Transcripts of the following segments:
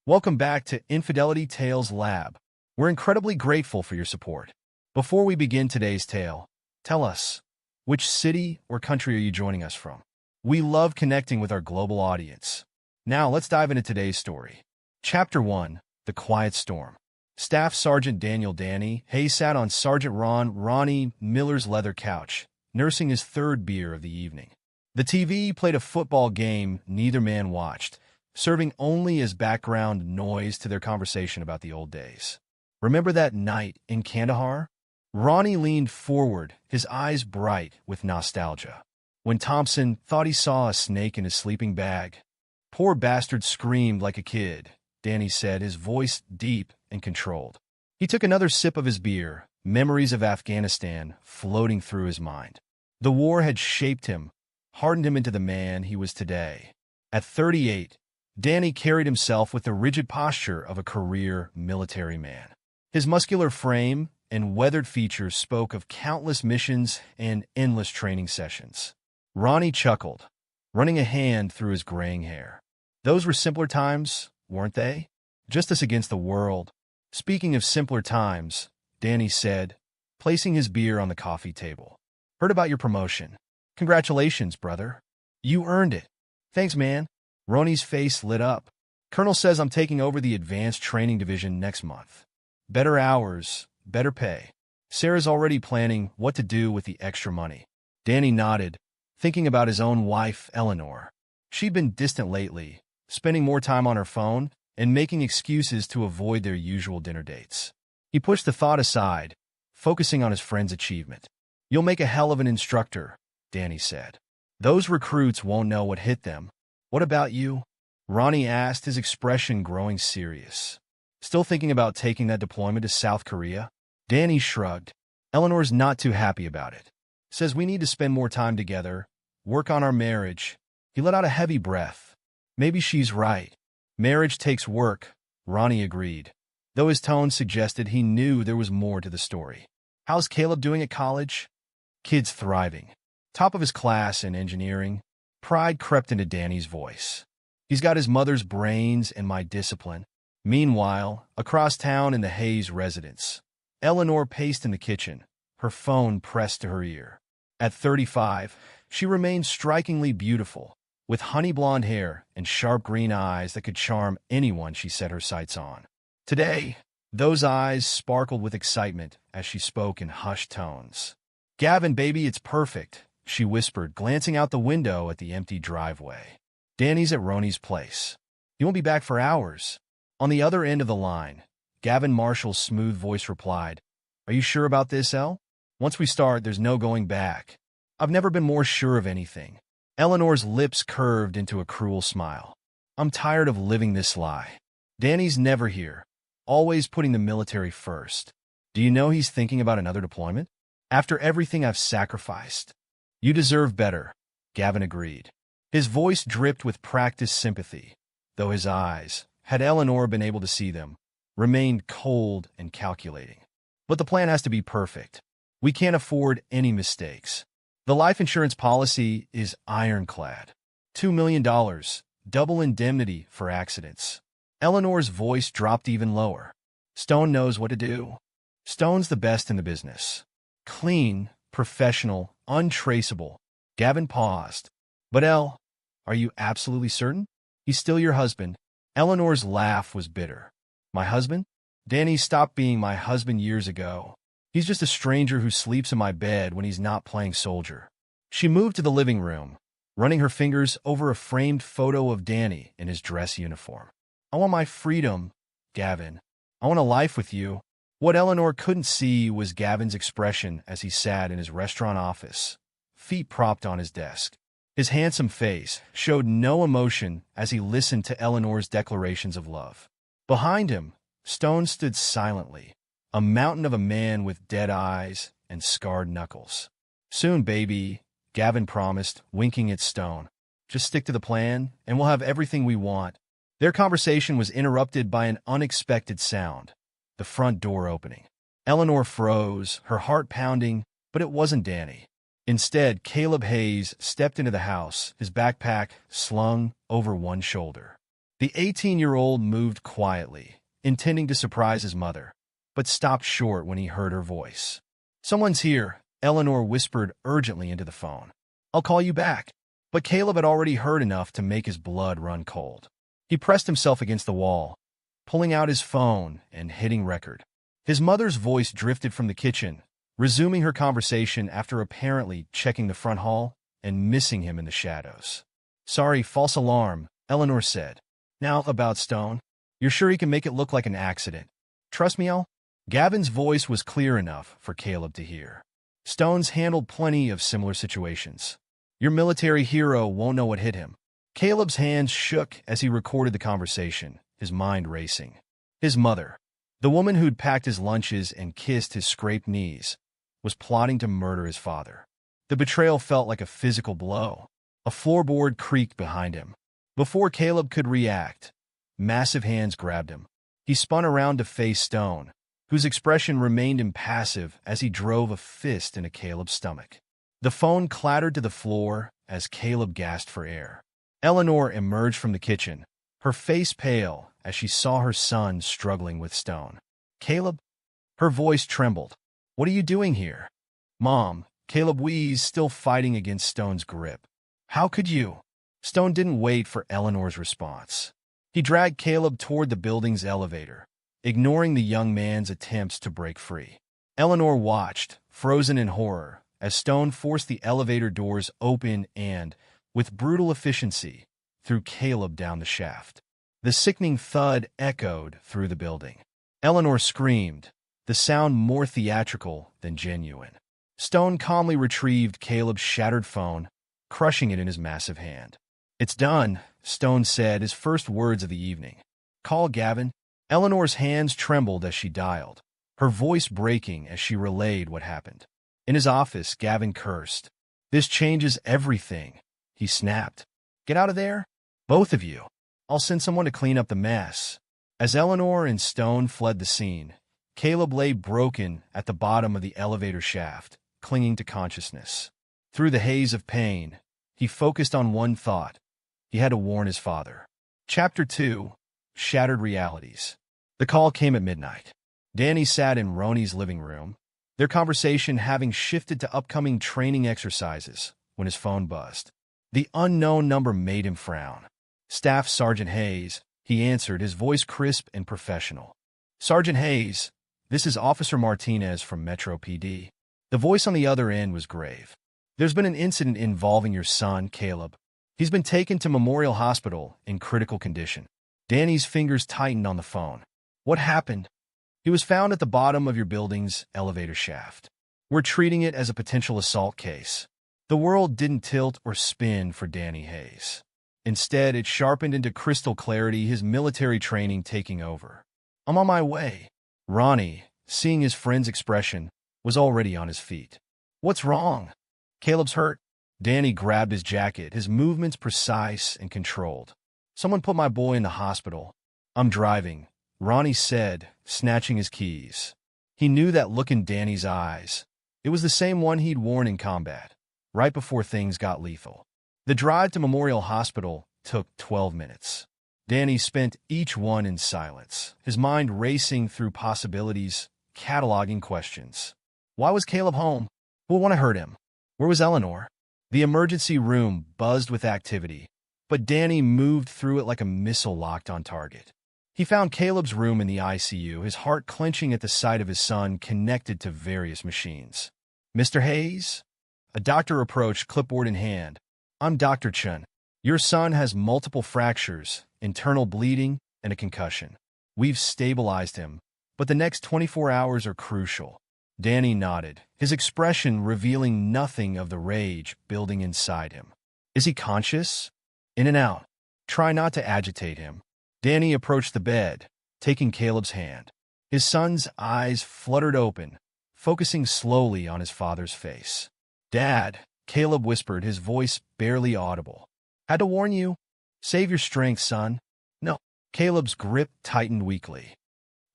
Welcome back to Infidelity Tales Lab. We're incredibly grateful for your support. Before we begin today's tale, tell us, which city or country are you joining us from? We love connecting with our global audience. Now let's dive into today's story. Chapter 1, The Quiet Storm. Staff Sergeant Daniel Danny Hayes sat on Sergeant Ronnie Miller's leather couch, nursing his third beer of the evening. The TV played a football game neither man watched, serving only as background noise to their conversation about the old days. Remember that night in Kandahar? Ronnie leaned forward, his eyes bright with nostalgia. When Thompson thought he saw a snake in his sleeping bag. Poor bastard screamed like a kid, Danny said, his voice deep and controlled. He took another sip of his beer, memories of Afghanistan floating through his mind. The war had shaped him, hardened him into the man he was today. At 38, Danny carried himself with the rigid posture of a career military man. His muscular frame and weathered features spoke of countless missions and endless training sessions. Ronnie chuckled, running a hand through his graying hair. Those were simpler times, weren't they? Just us against the world. Speaking of simpler times, Danny said, placing his beer on the coffee table. Heard about your promotion. Congratulations, brother. You earned it. Thanks, man. Ronnie's face lit up. Colonel says I'm taking over the Advanced Training Division next month. Better hours, better pay. Sarah's already planning what to do with the extra money. Danny nodded, thinking about his own wife, Eleanor. She'd been distant lately, spending more time on her phone and making excuses to avoid their usual dinner dates. He pushed the thought aside, focusing on his friend's achievement. You'll make a hell of an instructor, Danny said. Those recruits won't know what hit them. What about you? Ronnie asked, his expression growing serious. Still thinking about taking that deployment to South Korea? Danny shrugged. Eleanor's not too happy about it. Says we need to spend more time together, work on our marriage. He let out a heavy breath. Maybe she's right. Marriage takes work, Ronnie agreed, though his tone suggested he knew there was more to the story. How's Caleb doing at college? Kid's thriving. Top of his class in engineering. Pride crept into Danny's voice. He's got his mother's brains and my discipline. Meanwhile, across town in the Hayes residence, Eleanor paced in the kitchen, her phone pressed to her ear. At 35, she remained strikingly beautiful, with honey blonde hair and sharp green eyes that could charm anyone she set her sights on. Today, those eyes sparkled with excitement as she spoke in hushed tones. Gavin, baby, it's perfect, she whispered, glancing out the window at the empty driveway. Danny's at Ronnie's place. He won't be back for hours. On the other end of the line, Gavin Marshall's smooth voice replied, Are you sure about this, El? Once we start, there's no going back. I've never been more sure of anything. Eleanor's lips curved into a cruel smile. I'm tired of living this lie. Danny's never here, always putting the military first. Do you know he's thinking about another deployment? After everything I've sacrificed. You deserve better, Gavin agreed. His voice dripped with practiced sympathy, though his eyes, had Eleanor been able to see them, remained cold and calculating. But the plan has to be perfect. We can't afford any mistakes. The life insurance policy is ironclad. $2 million, double indemnity for accidents. Eleanor's voice dropped even lower. Stone knows what to do. Stone's the best in the business. Clean, professional, untraceable. Gavin paused. But El, are you absolutely certain? He's still your husband. Eleanor's laugh was bitter. My husband? Danny stopped being my husband years ago. He's just a stranger who sleeps in my bed when he's not playing soldier. She moved to the living room, running her fingers over a framed photo of Danny in his dress uniform. I want my freedom, Gavin. I want a life with you. What Eleanor couldn't see was Gavin's expression as he sat in his restaurant office, feet propped on his desk. His handsome face showed no emotion as he listened to Eleanor's declarations of love. Behind him, Stone stood silently, a mountain of a man with dead eyes and scarred knuckles. Soon, baby, Gavin promised, winking at Stone. Just stick to the plan, and we'll have everything we want. Their conversation was interrupted by an unexpected sound, the front door opening. Eleanor froze, her heart pounding, but it wasn't Danny. Instead, Caleb Hayes stepped into the house, his backpack slung over one shoulder. The 18-year-old moved quietly, intending to surprise his mother, but stopped short when he heard her voice. "Someone's here," Eleanor whispered urgently into the phone. "I'll call you back." But Caleb had already heard enough to make his blood run cold. He pressed himself against the wall, pulling out his phone and hitting record. His mother's voice drifted from the kitchen, resuming her conversation after apparently checking the front hall and missing him in the shadows. "Sorry, false alarm," Eleanor said. "Now, about Stone. You're sure he can make it look like an accident? Trust me, El?" Gavin's voice was clear enough for Caleb to hear. "Stone's handled plenty of similar situations. Your military hero won't know what hit him." Caleb's hands shook as he recorded the conversation, his mind racing. His mother, the woman who'd packed his lunches and kissed his scraped knees, was plotting to murder his father. The betrayal felt like a physical blow. A floorboard creaked behind him. Before Caleb could react, massive hands grabbed him. He spun around to face Stone, whose expression remained impassive as he drove a fist into Caleb's stomach. The phone clattered to the floor as Caleb gasped for air. Eleanor emerged from the kitchen, her face pale as she saw her son struggling with Stone. "Caleb?" Her voice trembled. "What are you doing here?" "Mom," Caleb wheezed, still fighting against Stone's grip. "How could you?" Stone didn't wait for Eleanor's response. He dragged Caleb toward the building's elevator, ignoring the young man's attempts to break free. Eleanor watched, frozen in horror, as Stone forced the elevator doors open and, with brutal efficiency, threw Caleb down the shaft. The sickening thud echoed through the building. Eleanor screamed, the sound more theatrical than genuine. Stone calmly retrieved Caleb's shattered phone, crushing it in his massive hand. "It's done," Stone said, his first words of the evening. "Call Gavin." Eleanor's hands trembled as she dialed, her voice breaking as she relayed what happened. In his office, Gavin cursed. "This changes everything," he snapped. "Get out of there, both of you. I'll send someone to clean up the mess." As Eleanor and Stone fled the scene, Caleb lay broken at the bottom of the elevator shaft, clinging to consciousness. Through the haze of pain, he focused on one thought. He had to warn his father. Chapter 2. Shattered Realities. The call came at midnight. Danny sat in Roni's living room, their conversation having shifted to upcoming training exercises, when his phone buzzed. The unknown number made him frown. "Staff Sergeant Hayes," he answered, his voice crisp and professional. "Sergeant Hayes, this is Officer Martinez from Metro PD." The voice on the other end was grave. "There's been an incident involving your son, Caleb. He's been taken to Memorial Hospital in critical condition." Danny's fingers tightened on the phone. "What happened?" "He was found at the bottom of your building's elevator shaft. We're treating it as a potential assault case." The world didn't tilt or spin for Danny Hayes. Instead, it sharpened into crystal clarity, his military training taking over. "I'm on my way." Ronnie, seeing his friend's expression, was already on his feet. "What's wrong?" "Caleb's hurt." Danny grabbed his jacket, his movements precise and controlled. "Someone put my boy in the hospital." "I'm driving," Ronnie said, snatching his keys. He knew that look in Danny's eyes. It was the same one he'd worn in combat, right before things got lethal. The drive to Memorial Hospital took 12 minutes. Danny spent each one in silence, his mind racing through possibilities, cataloging questions. Why was Caleb home? Who would want to hurt him? Where was Eleanor? The emergency room buzzed with activity, but Danny moved through it like a missile locked on target. He found Caleb's room in the ICU, his heart clenching at the sight of his son connected to various machines. "Mr. Hayes?" A doctor approached, clipboard in hand. "I'm Dr. Chun. Your son has multiple fractures, internal bleeding, and a concussion. We've stabilized him, but the next 24 hours are crucial." Danny nodded, his expression revealing nothing of the rage building inside him. "Is he conscious?" "In and out. Try not to agitate him." Danny approached the bed, taking Caleb's hand. His son's eyes fluttered open, focusing slowly on his father's face. "Dad," Caleb whispered, his voice barely audible. "Had to warn you. Save your strength, son." "No." Caleb's grip tightened weakly.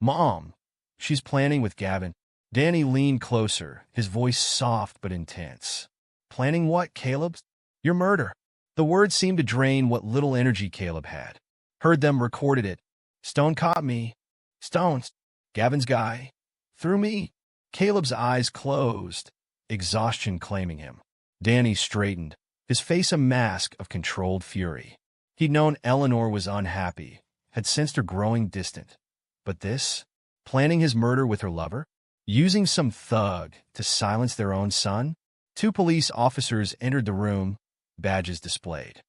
"Mom, she's planning with Gavin." Danny leaned closer, his voice soft but intense. "Planning what, Caleb?" "Your murder." The words seemed to drain what little energy Caleb had. Heard them, recorded it. Stone caught me. Stone's Gavin's guy. Threw me. Caleb's eyes closed, exhaustion claiming him. Danny straightened, his face a mask of controlled fury. He'd known Eleanor was unhappy, had sensed her growing distant. But this? Planning his murder with her lover? Using some thug to silence their own son? Two police officers entered the room, badges displayed.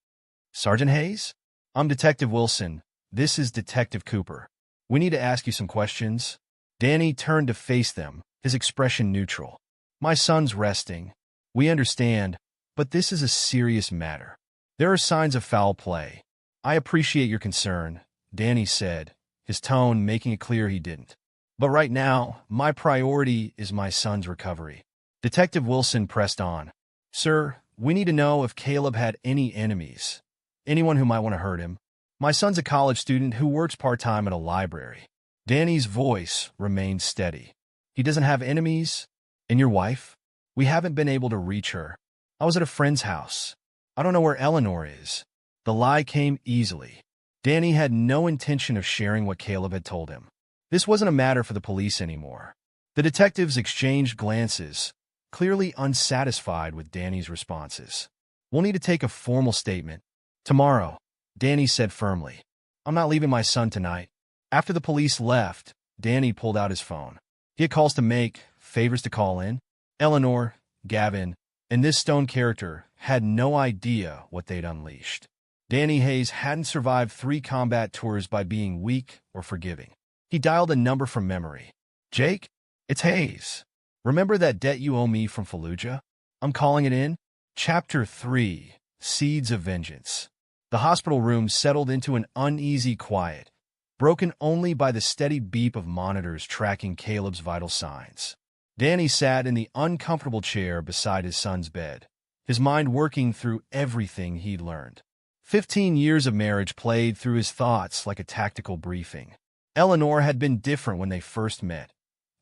Sergeant Hayes? I'm Detective Wilson. This is Detective Cooper. We need to ask you some questions. Danny turned to face them, his expression neutral. My son's resting. We understand, but this is a serious matter. There are signs of foul play. I appreciate your concern, Danny said, his tone making it clear he didn't. But right now, my priority is my son's recovery. Detective Wilson pressed on. Sir, we need to know if Caleb had any enemies. Anyone who might want to hurt him. My son's a college student who works part-time at a library. Danny's voice remained steady. He doesn't have enemies? And your wife? We haven't been able to reach her. I was at a friend's house. I don't know where Eleanor is. The lie came easily. Danny had no intention of sharing what Caleb had told him. This wasn't a matter for the police anymore. The detectives exchanged glances, clearly unsatisfied with Danny's responses. We'll need to take a formal statement. Tomorrow, Danny said firmly. I'm not leaving my son tonight. After the police left, Danny pulled out his phone. He had calls to make, favors to call in. Eleanor, Gavin, and this Stone character had no idea what they'd unleashed. Danny Hayes hadn't survived 3 combat tours by being weak or forgiving. He dialed a number from memory. Jake, it's Hayes. Remember that debt you owe me from Fallujah? I'm calling it in. Chapter 3, Seeds of Vengeance. The hospital room settled into an uneasy quiet, broken only by the steady beep of monitors tracking Caleb's vital signs. Danny sat in the uncomfortable chair beside his son's bed, his mind working through everything he'd learned. 15 years of marriage played through his thoughts like a tactical briefing. Eleanor had been different when they first met,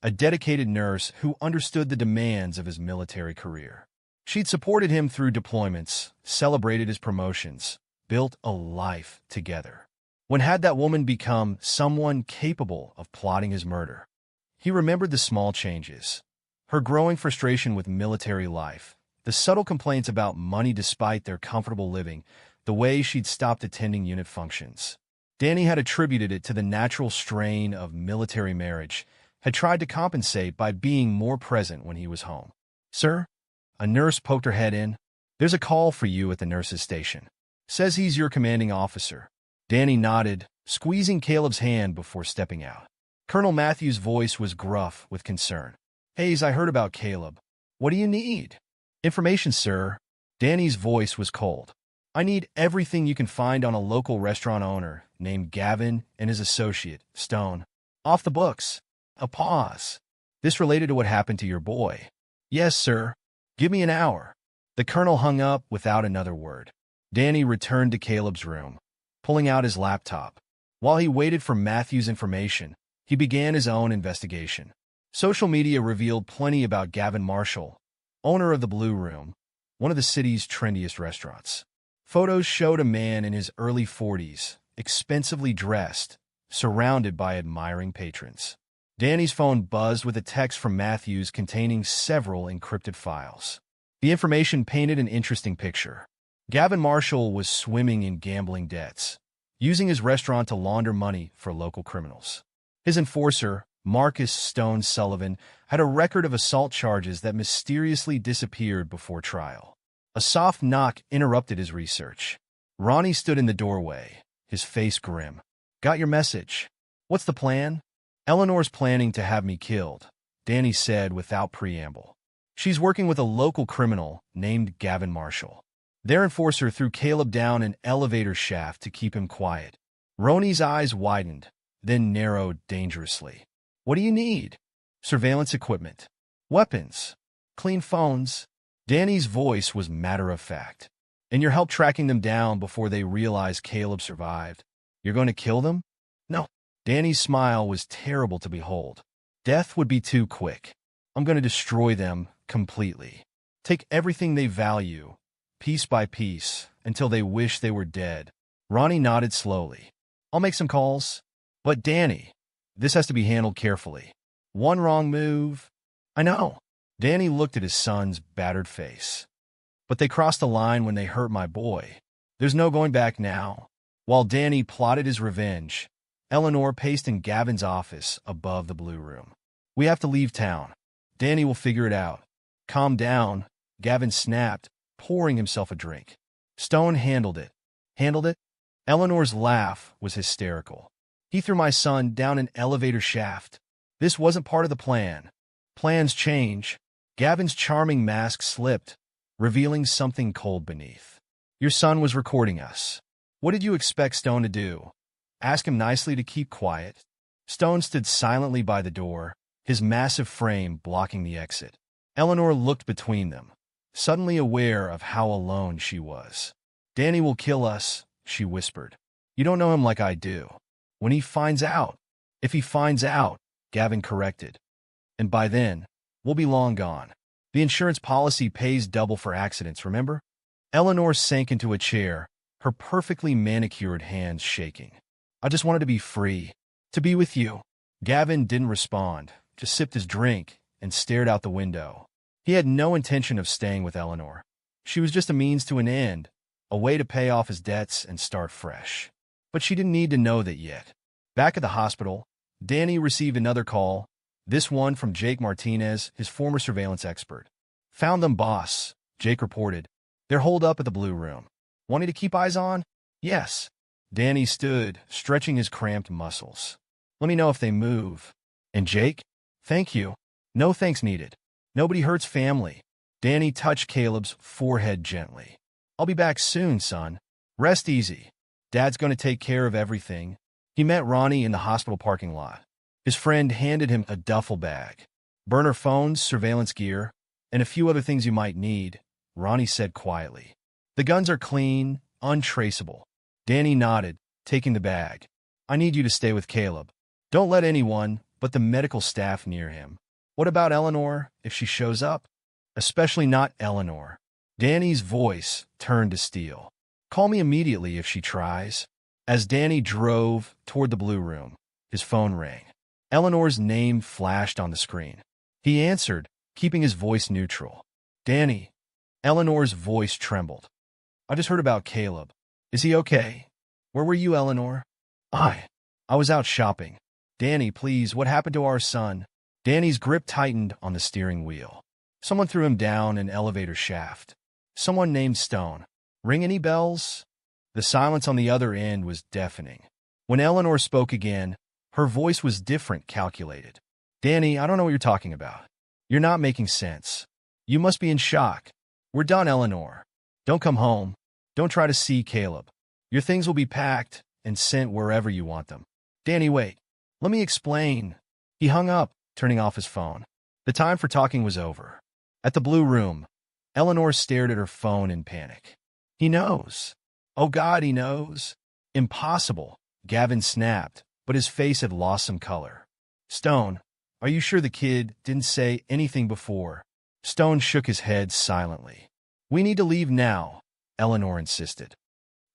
a dedicated nurse who understood the demands of his military career. She'd supported him through deployments, celebrated his promotions, built a life together. When had that woman become someone capable of plotting his murder? He remembered the small changes, her growing frustration with military life, the subtle complaints about money despite their comfortable living, the way she'd stopped attending unit functions. Danny had attributed it to the natural strain of military marriage, had tried to compensate by being more present when he was home. Sir? A nurse poked her head in. There's a call for you at the nurse's station. Says he's your commanding officer. Danny nodded, squeezing Caleb's hand before stepping out. Colonel Matthews' voice was gruff with concern. Hayes, I heard about Caleb. What do you need? Information, sir. Danny's voice was cold. I need everything you can find on a local restaurant owner named Gavin and his associate, Stone. Off the books. A pause. This related to what happened to your boy. Yes, sir. Give me an hour. The colonel hung up without another word. Danny returned to Caleb's room, pulling out his laptop. While he waited for Matthew's information, he began his own investigation. Social media revealed plenty about Gavin Marshall, owner of the Blue Room, one of the city's trendiest restaurants. Photos showed a man in his early 40s, expensively dressed, surrounded by admiring patrons. Danny's phone buzzed with a text from Matthews containing several encrypted files. The information painted an interesting picture. Gavin Marshall was swimming in gambling debts, using his restaurant to launder money for local criminals. His enforcer, Marcus Stone Sullivan, had a record of assault charges that mysteriously disappeared before trial. A soft knock interrupted his research. Ronnie stood in the doorway, his face grim. Got your message. What's the plan? Eleanor's planning to have me killed, Danny said without preamble. She's working with a local criminal named Gavin Marshall. Their enforcer threw Caleb down an elevator shaft to keep him quiet. Ronnie's eyes widened, then narrowed dangerously. What do you need? Surveillance equipment. Weapons. Clean phones. Danny's voice was matter-of-fact. And your help tracking them down before they realize Caleb survived. You're going to kill them? No. Danny's smile was terrible to behold. Death would be too quick. I'm going to destroy them completely. Take everything they value, piece by piece, until they wish they were dead. Ronnie nodded slowly. I'll make some calls. But Danny, this has to be handled carefully. One wrong move. I know. Danny looked at his son's battered face. But they crossed the line when they hurt my boy. There's no going back now. While Danny plotted his revenge, Eleanor paced in Gavin's office above the blue room. We have to leave town. Danny will figure it out. Calm down, Gavin snapped, pouring himself a drink. Stone handled it. Handled it? Eleanor's laugh was hysterical. He threw my son down an elevator shaft. This wasn't part of the plan. Plans change. Gavin's charming mask slipped, revealing something cold beneath. Your son was recording us. What did you expect Stone to do? Ask him nicely to keep quiet? Stone stood silently by the door, his massive frame blocking the exit. Eleanor looked between them, suddenly aware of how alone she was. Danny will kill us, she whispered. You don't know him like I do. When he finds out. If he finds out, Gavin corrected. And by then, we'll be long gone. The insurance policy pays double for accidents, remember? Eleanor sank into a chair, her perfectly manicured hands shaking. I just wanted to be free. To be with you. Gavin didn't respond, just sipped his drink and stared out the window. He had no intention of staying with Eleanor. She was just a means to an end, a way to pay off his debts and start fresh. But she didn't need to know that yet. Back at the hospital, Danny received another call, this one from Jake Martinez, his former surveillance expert. Found them, boss, Jake reported. They're holed up at the blue room. Wanting to keep eyes on? Yes. Danny stood, stretching his cramped muscles. Let me know if they move. And Jake? Thank you. No thanks needed. Nobody hurts family. Danny touched Caleb's forehead gently. I'll be back soon, son. Rest easy. Dad's going to take care of everything. He met Ronnie in the hospital parking lot. His friend handed him a duffel bag. Burner phones, surveillance gear, and a few other things you might need, Ronnie said quietly. The guns are clean, untraceable. Danny nodded, taking the bag. I need you to stay with Caleb. Don't let anyone but the medical staff near him. What about Eleanor, if she shows up? Especially not Eleanor. Danny's voice turned to steel. Call me immediately if she tries. As Danny drove toward the blue room, his phone rang. Eleanor's name flashed on the screen. He answered, keeping his voice neutral. Danny. Eleanor's voice trembled. I just heard about Caleb. Is he okay? Where were you, Eleanor? I was out shopping. Danny, please, what happened to our son? Danny's grip tightened on the steering wheel. Someone threw him down an elevator shaft. Someone named Stone. Ring any bells? The silence on the other end was deafening. When Eleanor spoke again, her voice was different, calculated. Danny, I don't know what you're talking about. You're not making sense. You must be in shock. We're done, Eleanor. Don't come home. Don't try to see Caleb. Your things will be packed and sent wherever you want them. Danny, wait. Let me explain. He hung up, turning off his phone. The time for talking was over. At the blue room, Eleanor stared at her phone in panic. He knows. Oh God, he knows. Impossible, Gavin snapped, but his face had lost some color. Stone, are you sure the kid didn't say anything before? Stone shook his head silently. We need to leave now, Eleanor insisted.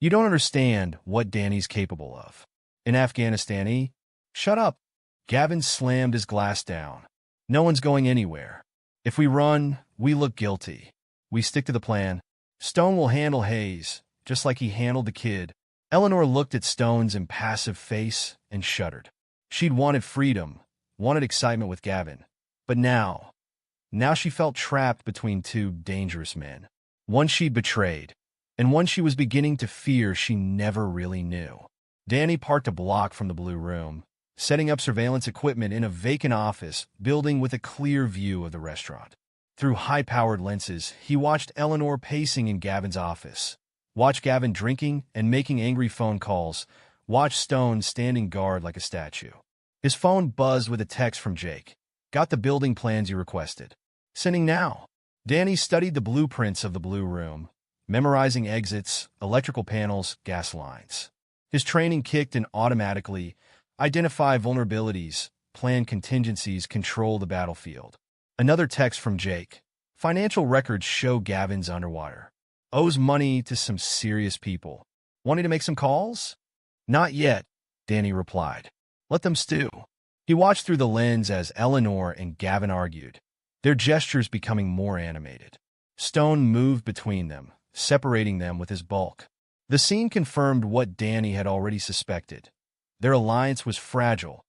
You don't understand what Danny's capable of. In Afghanistan, Shut up. Gavin slammed his glass down. No one's going anywhere. If we run, we look guilty. We stick to the plan. Stone will handle Hayes, just like he handled the kid. Eleanor looked at Stone's impassive face and shuddered. She'd wanted freedom, wanted excitement with Gavin. But now she felt trapped between two dangerous men. One she'd betrayed, and one she was beginning to fear she never really knew. Danny parked a block from the blue room, setting up surveillance equipment in a vacant office building with a clear view of the restaurant. Through high-powered lenses, he watched Eleanor pacing in Gavin's office, watched Gavin drinking and making angry phone calls, watched Stone standing guard like a statue. His phone buzzed with a text from Jake. Got the building plans you requested. Sending now. Danny studied the blueprints of the blue room, memorizing exits, electrical panels, gas lines. His training kicked in automatically, identify vulnerabilities, plan contingencies, control the battlefield. Another text from Jake. Financial records show Gavin's underwater. Owes money to some serious people. Wanting to make some calls? Not yet. Danny replied. Let them stew. He watched through the lens as Eleanor and Gavin argued, their gestures becoming more animated. Stone moved between them, separating them with his bulk. The scene confirmed what Danny had already suspected. Their alliance was fragile,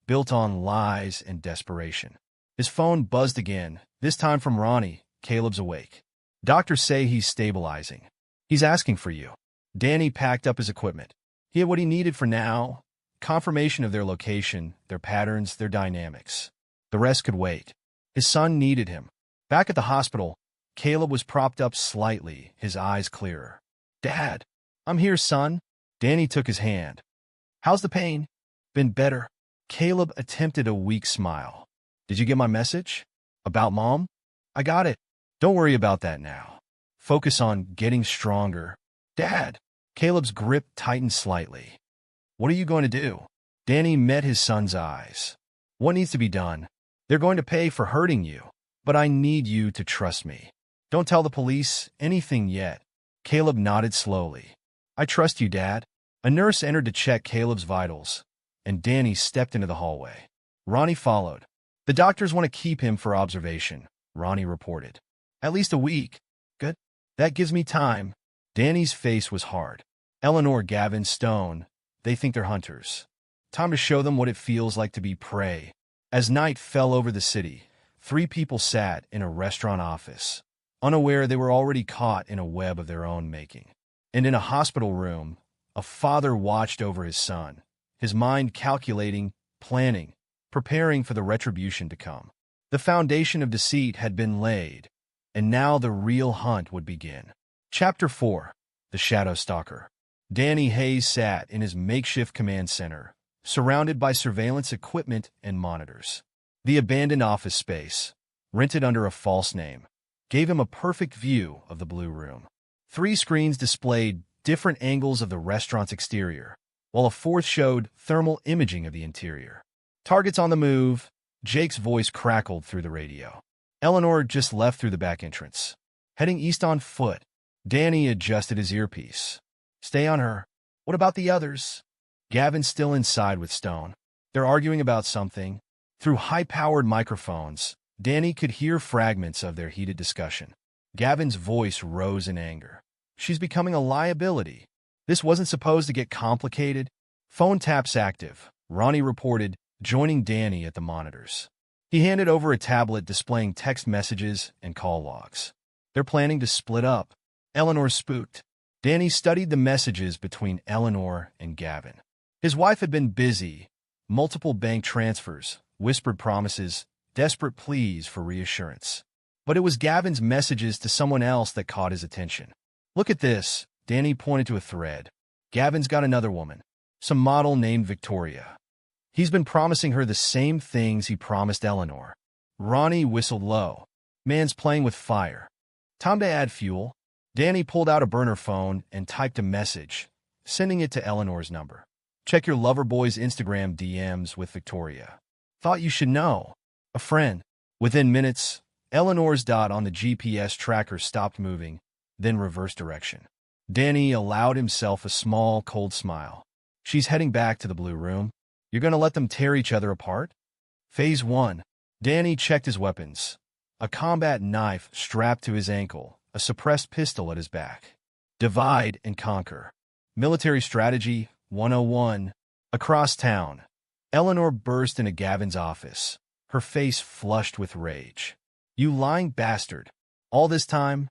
built on lies and desperation. His phone buzzed again, this time from Ronnie. Caleb's awake. Doctors say he's stabilizing. He's asking for you. Danny packed up his equipment. He had what he needed for now, confirmation of their location, their patterns, their dynamics. The rest could wait. His son needed him. Back at the hospital, Caleb was propped up slightly, his eyes clearer. Dad, I'm here, son. Danny took his hand. How's the pain? Been better. Caleb attempted a weak smile. Did you get my message? About Mom? I got it. Don't worry about that now. Focus on getting stronger. Dad. Caleb's grip tightened slightly. What are you going to do? Danny met his son's eyes. What needs to be done? They're going to pay for hurting you, but I need you to trust me. Don't tell the police anything yet. Caleb nodded slowly. I trust you, Dad. A nurse entered to check Caleb's vitals, and Danny stepped into the hallway. Ronnie followed. The doctors want to keep him for observation, Ronnie reported. At least a week. Good. That gives me time. Danny's face was hard. Eleanor, Gavin, Stone, they think they're hunters. Time to show them what it feels like to be prey. As night fell over the city, 3 people sat in a restaurant office, unaware they were already caught in a web of their own making. And in a hospital room, a father watched over his son, his mind calculating, planning, preparing for the retribution to come. The foundation of deceit had been laid, and now the real hunt would begin. Chapter 4. The Shadow Stalker. Danny Hayes sat in his makeshift command center, surrounded by surveillance equipment and monitors. The abandoned office space, rented under a false name, gave him a perfect view of the Blue Room. 3 screens displayed different angles of the restaurant's exterior, while a 4th showed thermal imaging of the interior. Targets on the move. Jake's voice crackled through the radio. Eleanor just left through the back entrance, heading east on foot. Danny adjusted his earpiece. Stay on her. What about the others? Gavin's still inside with Stone. They're arguing about something. Through high-powered microphones, Danny could hear fragments of their heated discussion. Gavin's voice rose in anger. She's becoming a liability. This wasn't supposed to get complicated. Phone taps active, Ronnie reported, joining Danny at the monitors. He handed over a tablet displaying text messages and call logs. They're planning to split up. Eleanor spooked. Danny studied the messages between Eleanor and Gavin. His wife had been busy. Multiple bank transfers, whispered promises, desperate pleas for reassurance. But it was Gavin's messages to someone else that caught his attention. Look at this. Danny pointed to a thread. Gavin's got another woman, some model named Victoria. He's been promising her the same things he promised Eleanor. Ronnie whistled low. Man's playing with fire. Time to add fuel. Danny pulled out a burner phone and typed a message, sending it to Eleanor's number. Check your lover boy's Instagram DMs with Victoria. Thought you should know. A friend. Within minutes, Eleanor's dot on the GPS tracker stopped moving, then reversed direction. Danny allowed himself a small, cold smile. She's heading back to the Blue Room. You're going to let them tear each other apart? Phase 1. Danny checked his weapons. A combat knife strapped to his ankle, a suppressed pistol at his back. Divide and conquer. Military Strategy 101. Across town, Eleanor burst into Gavin's office, her face flushed with rage. You lying bastard. All this time?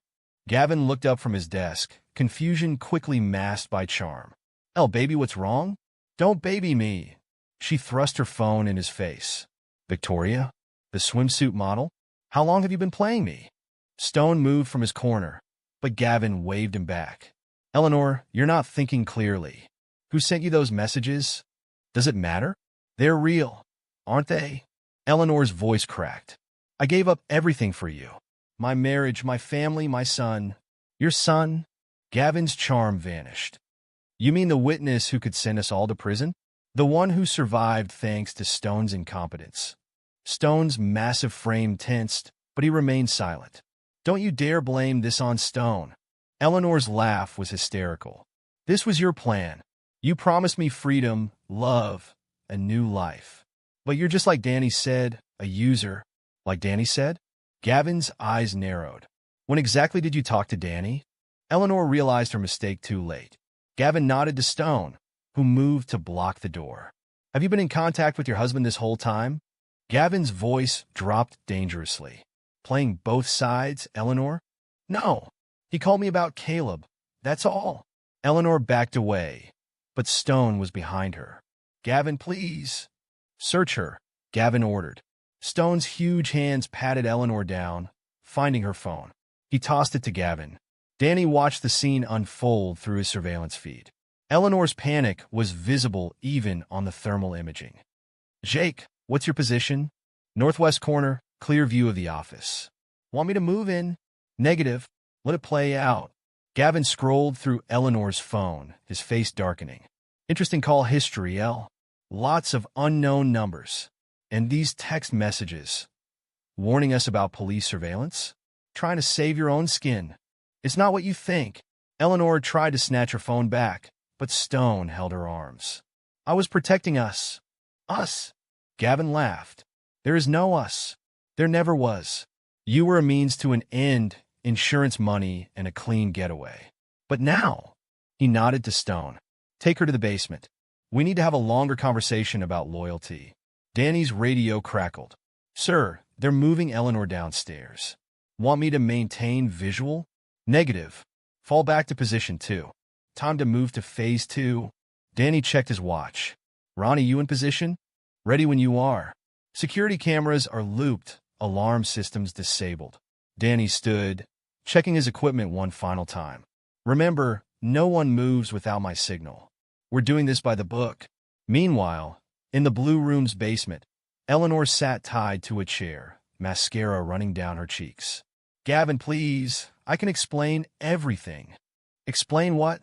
Gavin looked up from his desk, confusion quickly masked by charm. Oh, baby, what's wrong? Don't baby me. She thrust her phone in his face. Victoria? The swimsuit model? How long have you been playing me? Stone moved from his corner, but Gavin waved him back. Eleanor, you're not thinking clearly. Who sent you those messages? Does it matter? They're real, aren't they? Eleanor's voice cracked. I gave up everything for you. My marriage, my family, my son. Your son? Gavin's charm vanished. You mean the witness who could send us all to prison? The one who survived thanks to Stone's incompetence. Stone's massive frame tensed, but he remained silent. Don't you dare blame this on Stone. Eleanor's laugh was hysterical. This was your plan. You promised me freedom, love, a new life. But you're just like Danny said, a user. Like Danny said? Gavin's eyes narrowed. When exactly did you talk to Danny? Eleanor realized her mistake too late. Gavin nodded to Stone, who moved to block the door. Have you been in contact with your husband this whole time? Gavin's voice dropped dangerously. Playing both sides, Eleanor? No. He called me about Caleb. That's all. Eleanor backed away, but Stone was behind her. Gavin, please. Search her, Gavin ordered. Stone's huge hands patted Eleanor down, finding her phone. He tossed it to Gavin. Danny watched the scene unfold through his surveillance feed. Eleanor's panic was visible even on the thermal imaging. Jake, what's your position? Northwest corner, clear view of the office. Want me to move in? Negative. Let it play out. Gavin scrolled through Eleanor's phone, his face darkening. Interesting call history, El. Lots of unknown numbers. And these text messages. Warning us about police surveillance? Trying to save your own skin. It's not what you think. Eleanor tried to snatch her phone back, but Stone held her arms. I was protecting us. Us? Gavin laughed. There is no us. There never was. You were a means to an end, insurance money, and a clean getaway. But now, he nodded to Stone. Take her to the basement. We need to have a longer conversation about loyalty. Danny's radio crackled. Sir, they're moving Eleanor downstairs. Want me to maintain visual? Negative. Fall back to position 2. Time to move to phase 2. Danny checked his watch. Ronnie, you in position? Ready when you are. Security cameras are looped, alarm systems disabled. Danny stood, checking his equipment one final time. Remember, no one moves without my signal. We're doing this by the book. Meanwhile, in the Blue Room's basement, Eleanor sat tied to a chair, mascara running down her cheeks. Gavin, please. I can explain everything. Explain what?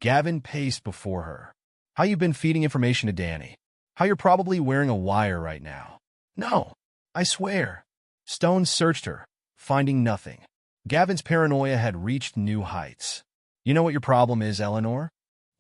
Gavin paced before her. How you've been feeding information to Danny. How you're probably wearing a wire right now. No, I swear. Stone searched her, finding nothing. Gavin's paranoia had reached new heights. You know what your problem is, Eleanor?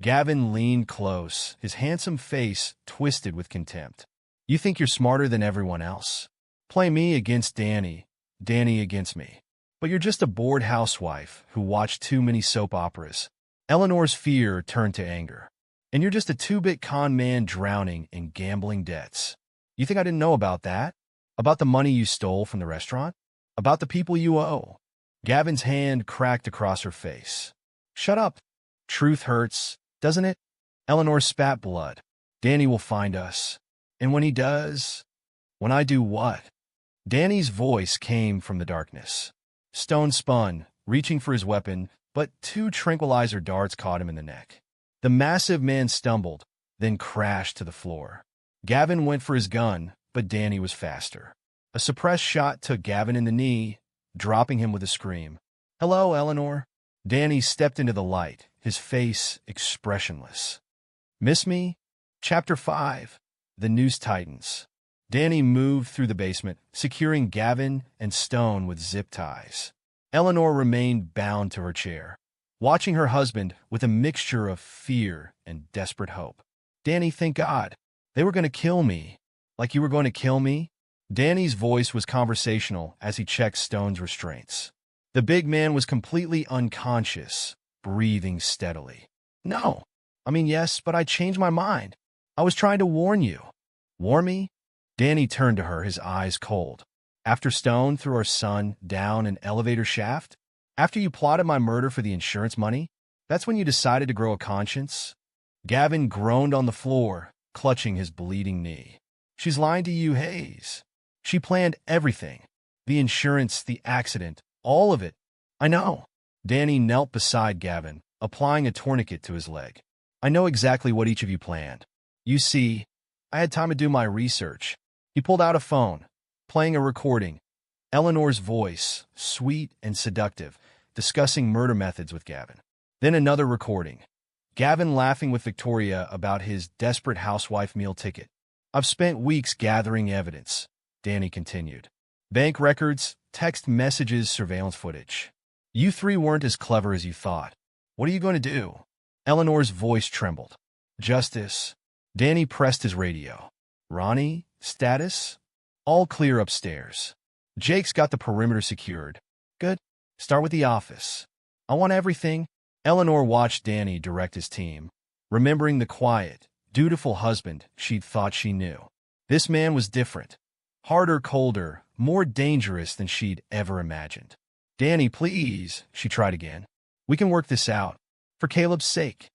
Gavin leaned close, his handsome face twisted with contempt. You think you're smarter than everyone else? Play me against Danny, Danny against me. But you're just a bored housewife who watched too many soap operas. Eleanor's fear turned to anger. And you're just a two-bit con man drowning in gambling debts. You think I didn't know about that? About the money you stole from the restaurant? About the people you owe? Gavin's hand cracked across her face. Shut up. Truth hurts, doesn't it? Eleanor spat blood. Danny will find us. And when he does... When I do what? Danny's voice came from the darkness. Stone spun, reaching for his weapon, but 2 tranquilizer darts caught him in the neck. The massive man stumbled, then crashed to the floor. Gavin went for his gun, but Danny was faster. A suppressed shot took Gavin in the knee, dropping him with a scream. Hello, Eleanor. Danny stepped into the light, his face expressionless. Miss me? Chapter 5. The News Titans. Danny moved through the basement, securing Gavin and Stone with zip ties. Eleanor remained bound to her chair, watching her husband with a mixture of fear and desperate hope. Danny, thank God. They were going to kill me. Like you were going to kill me? Danny's voice was conversational as he checked Stone's restraints. The big man was completely unconscious, breathing steadily. No. I mean, yes, but I changed my mind. I was trying to warn you. Warn me? Danny turned to her, his eyes cold. After Stone threw our son down an elevator shaft? After you plotted my murder for the insurance money? That's when you decided to grow a conscience? Gavin groaned on the floor, clutching his bleeding knee. She's lying to you, Hayes. She planned everything. The insurance, the accident, all of it. I know. Danny knelt beside Gavin, applying a tourniquet to his leg. I know exactly what each of you planned. You see, I had time to do my research. He pulled out a phone, playing a recording. Eleanor's voice, sweet and seductive, discussing murder methods with Gavin. Then another recording. Gavin laughing with Victoria about his desperate housewife meal ticket. I've spent weeks gathering evidence, Danny continued. Bank records, text messages, surveillance footage. You 3 weren't as clever as you thought. What are you going to do? Eleanor's voice trembled. Justice. Danny pressed his radio. Ronnie, status? All clear upstairs. Jake's got the perimeter secured. Good. Start with the office. I want everything. Eleanor watched Danny direct his team, remembering the quiet, dutiful husband she'd thought she knew. This man was different. Harder, colder, more dangerous than she'd ever imagined. Danny, please, she tried again. We can work this out. For Caleb's sake.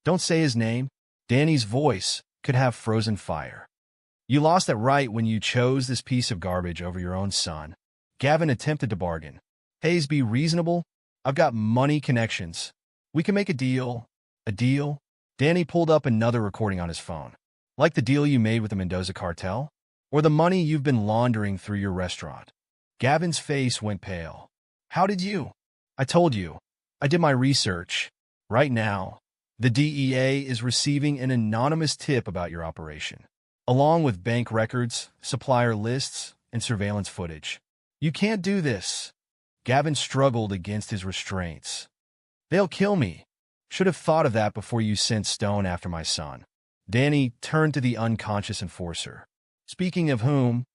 Don't say his name. Danny's voice could have frozen fire. You lost it right when you chose this piece of garbage over your own son. Gavin attempted to bargain. Hayes, be reasonable. I've got money connections. We can make a deal. A deal? Danny pulled up another recording on his phone. Like the deal you made with the Mendoza cartel? Or the money you've been laundering through your restaurant? Gavin's face went pale. How did you? I told you. I did my research. Right now, the DEA is receiving an anonymous tip about your operation, along with bank records, supplier lists, and surveillance footage. You can't do this. Gavin struggled against his restraints. They'll kill me. Should have thought of that before you sent Stone after my son. Danny turned to the unconscious enforcer. Speaking of whom,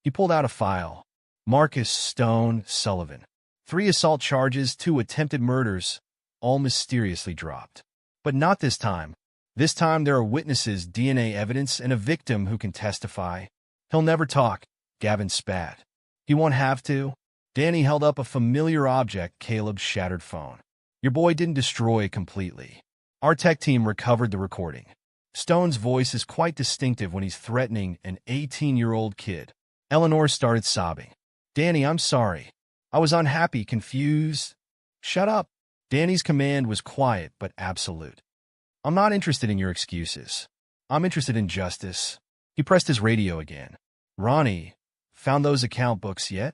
he pulled out a file. Marcus Stone Sullivan. 3 assault charges, 2 attempted murders, all mysteriously dropped. But not this time. This time there are witnesses, DNA evidence, and a victim who can testify. He'll never talk, Gavin spat. He won't have to. Danny held up a familiar object, Caleb's shattered phone. Your boy didn't destroy it completely. Our tech team recovered the recording. Stone's voice is quite distinctive when he's threatening an 18-year-old kid. Eleanor started sobbing. Danny, I'm sorry. I was unhappy, confused. Shut up. Danny's command was quiet but absolute. I'm not interested in your excuses. I'm interested in justice. He pressed his radio again. Ronnie, found those account books yet?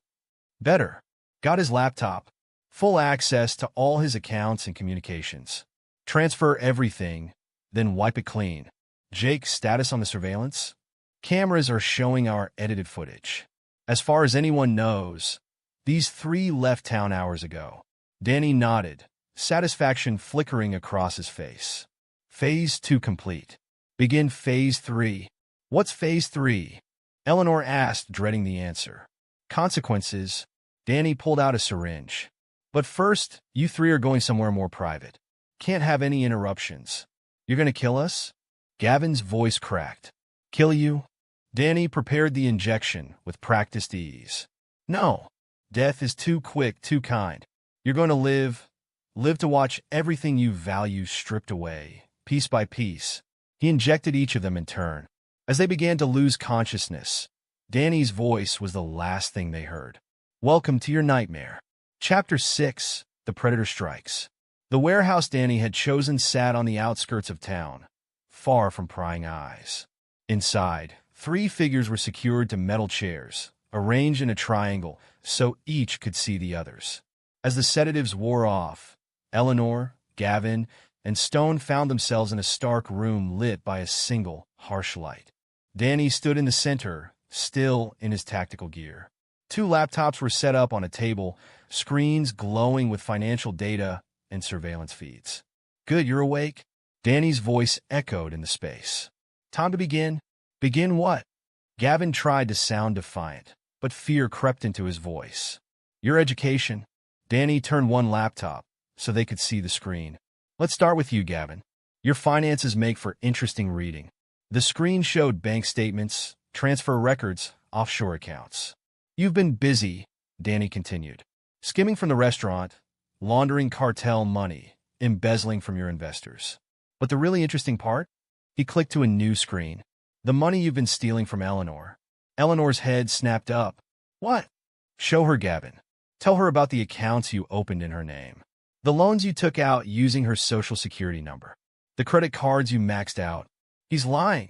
Better. Got his laptop. Full access to all his accounts and communications. Transfer everything, then wipe it clean. Jake's status on the surveillance? Cameras are showing our edited footage. As far as anyone knows, these 3 left town hours ago. Danny nodded, satisfaction flickering across his face. Phase 2 complete. Begin Phase 3. What's Phase 3? Eleanor asked, dreading the answer. Consequences. Danny pulled out a syringe. But first, you 3 are going somewhere more private. Can't have any interruptions. You're going to kill us? Gavin's voice cracked. Kill you? Danny prepared the injection with practiced ease. No. Death is too quick, too kind. You're going to live to watch everything you value stripped away, piece by piece. He injected each of them in turn. As they began to lose consciousness, Danny's voice was the last thing they heard. Welcome to your nightmare. Chapter 6, The Predator Strikes. The warehouse Danny had chosen sat on the outskirts of town, far from prying eyes. Inside, 3 figures were secured to metal chairs, arranged in a triangle so each could see the others. As the sedatives wore off, Eleanor, Gavin, and Stone found themselves in a stark room lit by a single, harsh light. Danny stood in the center, still in his tactical gear. 2 laptops were set up on a table, screens glowing with financial data and surveillance feeds. Good, you're awake? Danny's voice echoed in the space. Time to begin? Begin what? Gavin tried to sound defiant, but fear crept into his voice. Your education. Danny turned one laptop so they could see the screen. Let's start with you, Gavin. Your finances make for interesting reading. The screen showed bank statements, transfer records, offshore accounts. You've been busy, Danny continued. Skimming from the restaurant, laundering cartel money, embezzling from your investors. But the really interesting part? He clicked to a new screen. The money you've been stealing from Eleanor. Eleanor's head snapped up. What? Show her, Gavin. Tell her about the accounts you opened in her name. The loans you took out using her social security number. The credit cards you maxed out. He's lying.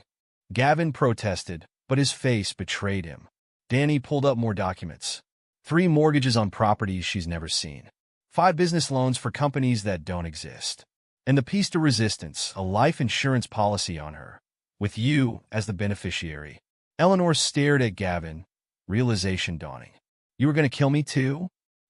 Gavin protested, but his face betrayed him. Danny pulled up more documents. 3 mortgages on properties she's never seen. 5 business loans for companies that don't exist. And the piece de resistance, a life insurance policy on her, with you as the beneficiary. Eleanor stared at Gavin, realization dawning. You were going to kill me too?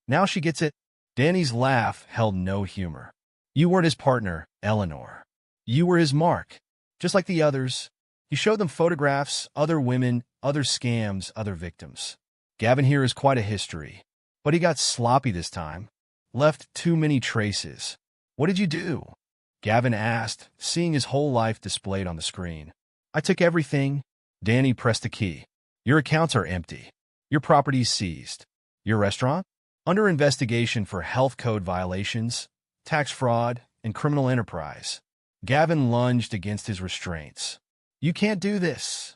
Now she gets it. Danny's laugh held no humor. You weren't his partner, Eleanor. You were his mark. Just like the others, he showed them photographs, other women, other scams, other victims. Gavin here is quite a history. But he got sloppy this time. Left too many traces. What did you do? Gavin asked, seeing his whole life displayed on the screen. I took everything. Danny pressed a key. Your accounts are empty. Your property's seized. Your restaurant? Under investigation for health code violations, tax fraud, and criminal enterprise. Gavin lunged against his restraints. You can't do this.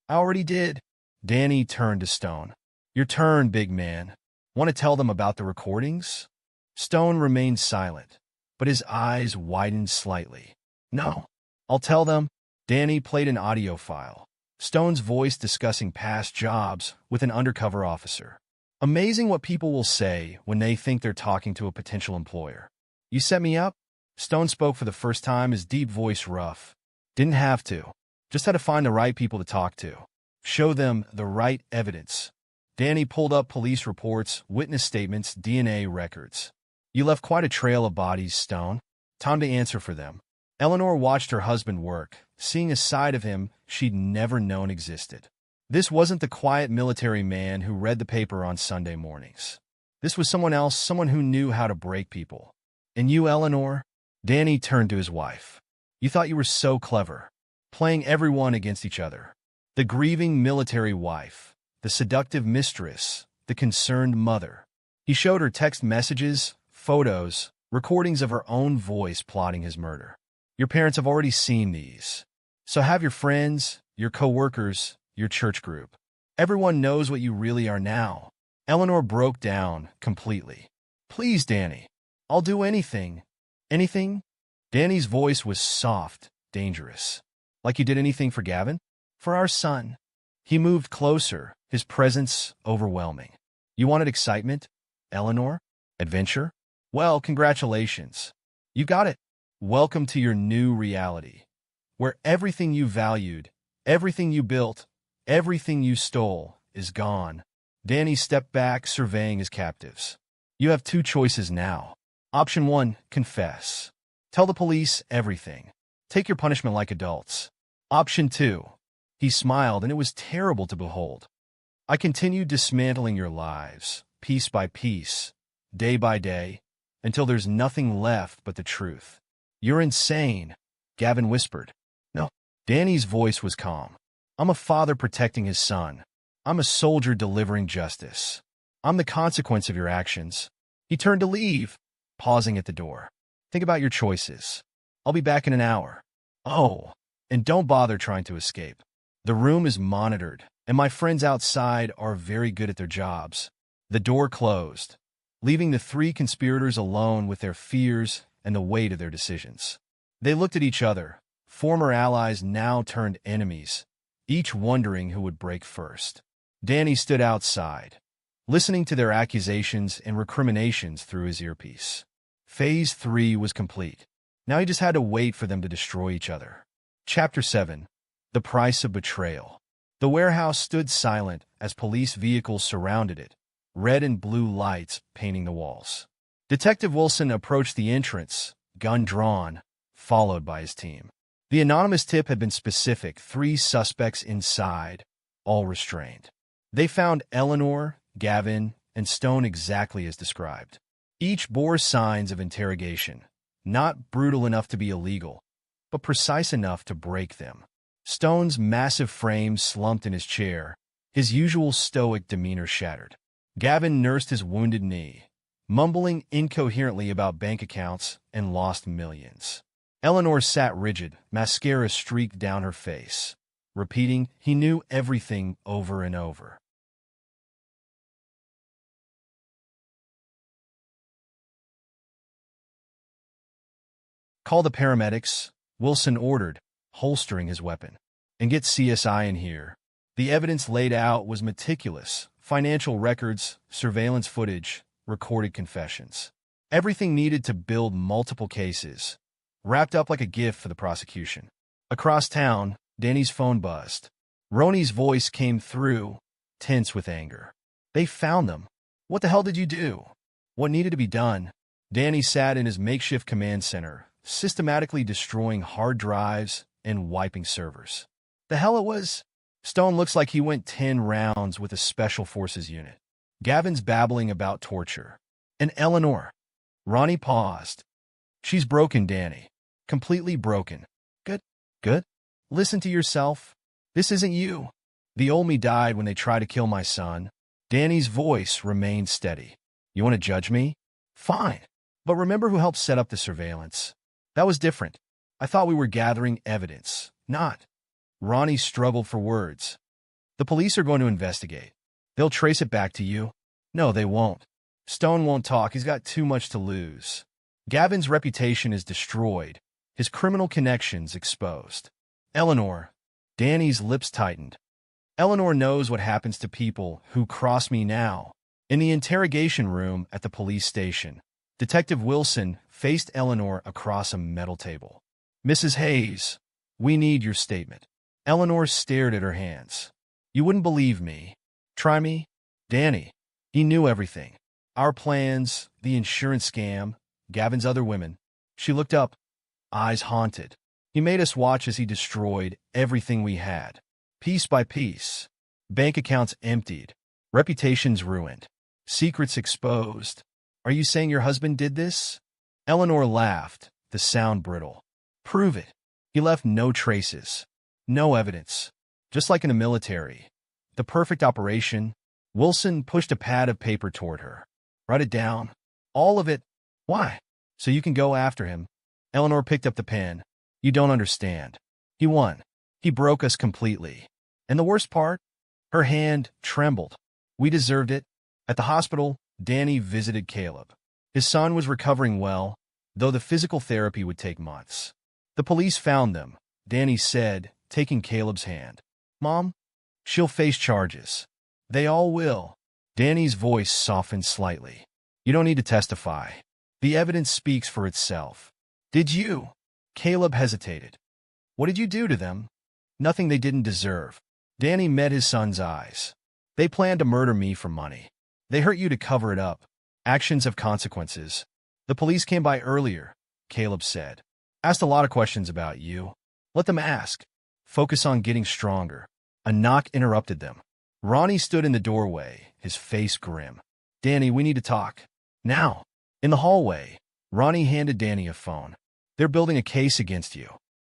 I already did. Danny turned to Stone. Your turn, big man. Want to tell them about the recordings? Stone remained silent, but his eyes widened slightly. No. I'll tell them. Danny played an audio file. Stone's voice discussing past jobs with an undercover officer. Amazing what people will say when they think they're talking to a potential employer. You set me up? Stone spoke for the first time, his deep voice rough. Didn't have to. Just had to find the right people to talk to. Show them the right evidence. Danny pulled up police reports, witness statements, DNA records. You left quite a trail of bodies, Stone. Time to answer for them. Eleanor watched her husband work, seeing a side of him she'd never known existed. This wasn't the quiet military man who read the paper on Sunday mornings. This was someone else, someone who knew how to break people. And you, Eleanor? Danny turned to his wife. You thought you were so clever, playing everyone against each other. The grieving military wife, the seductive mistress, the concerned mother. He showed her text messages, photos, recordings of her own voice plotting his murder. Your parents have already seen these. So have your friends, your co-workers, your church group. Everyone knows what you really are now. Eleanor broke down completely. Please, Danny. I'll do anything. Anything? Danny's voice was soft, dangerous. Like you did anything for Gavin? For our son. He moved closer, his presence overwhelming. You wanted excitement? Eleanor? Adventure? Well, congratulations. You got it. Welcome to your new reality, where everything you valued, everything you built, everything you stole is gone. Danny stepped back, surveying his captives. You have two choices now. Option 1, confess. Tell the police everything. Take your punishment like adults. Option 2. He smiled, and it was terrible to behold. I continued dismantling your lives, piece by piece, day by day, until there's nothing left but the truth. You're insane, Gavin whispered. No. Danny's voice was calm. I'm a father protecting his son. I'm a soldier delivering justice. I'm the consequence of your actions. He turned to leave, pausing at the door. Think about your choices. I'll be back in an hour. Oh, and don't bother trying to escape. The room is monitored, and my friends outside are very good at their jobs. The door closed, leaving the three conspirators alone with their fears and the weight of their decisions. They looked at each other, former allies now turned enemies, each wondering who would break first. Danny stood outside, listening to their accusations and recriminations through his earpiece. Phase 3 was complete. Now he just had to wait for them to destroy each other. Chapter 7. The Price of Betrayal. The warehouse stood silent as police vehicles surrounded it, red and blue lights painting the walls. Detective Wilson approached the entrance, gun drawn, followed by his team. The anonymous tip had been specific, 3 suspects inside, all restrained. They found Eleanor, Gavin, and Stone exactly as described. Each bore signs of interrogation, not brutal enough to be illegal, but precise enough to break them. Stone's massive frame slumped in his chair, his usual stoic demeanor shattered. Gavin nursed his wounded knee, mumbling incoherently about bank accounts and lost millions. Eleanor sat rigid, mascara streaked down her face, repeating, he knew everything over and over. Call the paramedics, Wilson ordered, holstering his weapon. And get CSI in here. The evidence laid out was meticulous. Financial records, surveillance footage, recorded confessions. Everything needed to build multiple cases, wrapped up like a gift for the prosecution. Across town, Danny's phone buzzed. Roni's voice came through, tense with anger. They found them. What the hell did you do? What needed to be done? Danny sat in his makeshift command center, systematically destroying hard drives, and wiping servers. The hell it was? Stone looks like he went 10 rounds with a Special Forces unit. Gavin's babbling about torture. And Eleanor. Ronnie paused. She's broken, Danny. Completely broken. Good. Good? Listen to yourself. This isn't you. The old me died when they tried to kill my son. Danny's voice remained steady. You want to judge me? Fine. But remember who helped set up the surveillance. That was different. I thought we were gathering evidence. Not. Ronnie struggled for words. The police are going to investigate. They'll trace it back to you. No, they won't. Stone won't talk. He's got too much to lose. Gavin's reputation is destroyed. His criminal connections exposed. Eleanor. Danny's lips tightened. Eleanor knows what happens to people who cross me now. In the interrogation room at the police station, Detective Wilson faced Eleanor across a metal table. Mrs. Hayes, we need your statement. Eleanor stared at her hands. You wouldn't believe me. Try me. Danny. He knew everything. Our plans, the insurance scam, Gavin's other women. She looked up, eyes haunted. He made us watch as he destroyed everything we had. Piece by piece. Bank accounts emptied. Reputations ruined. Secrets exposed. Are you saying your husband did this? Eleanor laughed, the sound brittle. Prove it. He left no traces. No evidence. Just like in the military. The perfect operation. Wilson pushed a pad of paper toward her. Write it down. All of it. Why? So you can go after him. Eleanor picked up the pen. You don't understand. He won. He broke us completely. And the worst part? Her hand trembled. We deserved it. At the hospital, Danny visited Caleb. His son was recovering well, though the physical therapy would take months. The police found them, Danny said, taking Caleb's hand. Mom? She'll face charges. They all will. Danny's voice softened slightly. You don't need to testify. The evidence speaks for itself. Did you? Caleb hesitated. What did you do to them? Nothing they didn't deserve. Danny met his son's eyes. They planned to murder me for money. They hurt you to cover it up. Actions have consequences. The police came by earlier, Caleb said. Asked a lot of questions about you. Let them ask. Focus on getting stronger. A knock interrupted them. Ronnie stood in the doorway, his face grim. Danny, we need to talk. Now. In the hallway, Ronnie handed Danny a phone. They're building a case against you.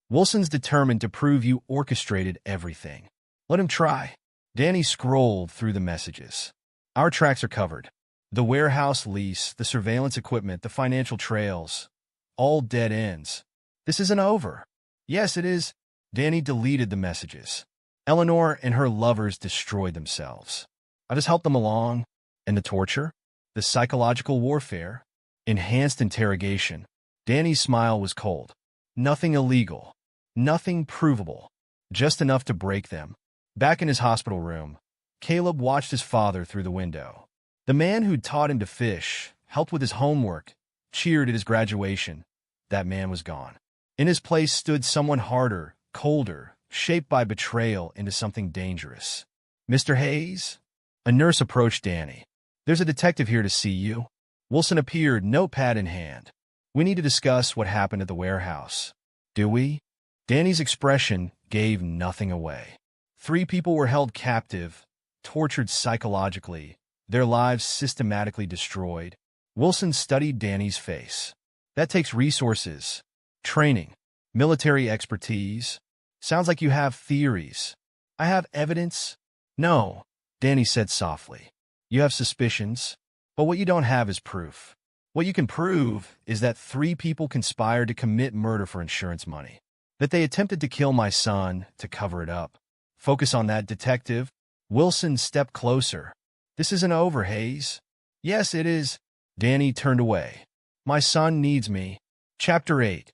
Wilson's determined to prove you orchestrated everything. Let him try. Danny scrolled through the messages. Our tracks are covered. The warehouse lease, the surveillance equipment, the financial trails. All dead ends. This isn't over. Yes, it is. Danny deleted the messages. Eleanor and her lovers destroyed themselves. I just helped them along. And the torture? The psychological warfare? Enhanced interrogation. Danny's smile was cold. Nothing illegal. Nothing provable. Just enough to break them. Back in his hospital room, Caleb watched his father through the window. The man who'd taught him to fish, helped with his homework, cheered at his graduation. That man was gone. In his place stood someone harder, colder, shaped by betrayal into something dangerous. Mr. Hayes? A nurse approached Danny. There's a detective here to see you. Wilson appeared, notepad in hand. We need to discuss what happened at the warehouse. Do we? Danny's expression gave nothing away. 3 people were held captive, tortured psychologically, their lives systematically destroyed. Wilson studied Danny's face. That takes resources, training, military expertise. Sounds like you have theories. I have evidence? No, Danny said softly. You have suspicions, but what you don't have is proof. What you can prove is that 3 people conspired to commit murder for insurance money. That they attempted to kill my son to cover it up. Focus on that, detective. Wilson stepped closer. This isn't over, Hayes. Yes, it is. Danny turned away. My son needs me. Chapter 8.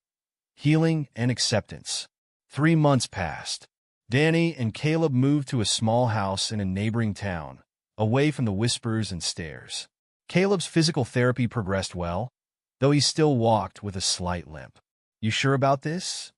Healing and Acceptance. 3 months passed. Danny and Caleb moved to a small house in a neighboring town, away from the whispers and stares. Caleb's physical therapy progressed well, though he still walked with a slight limp. You sure about this?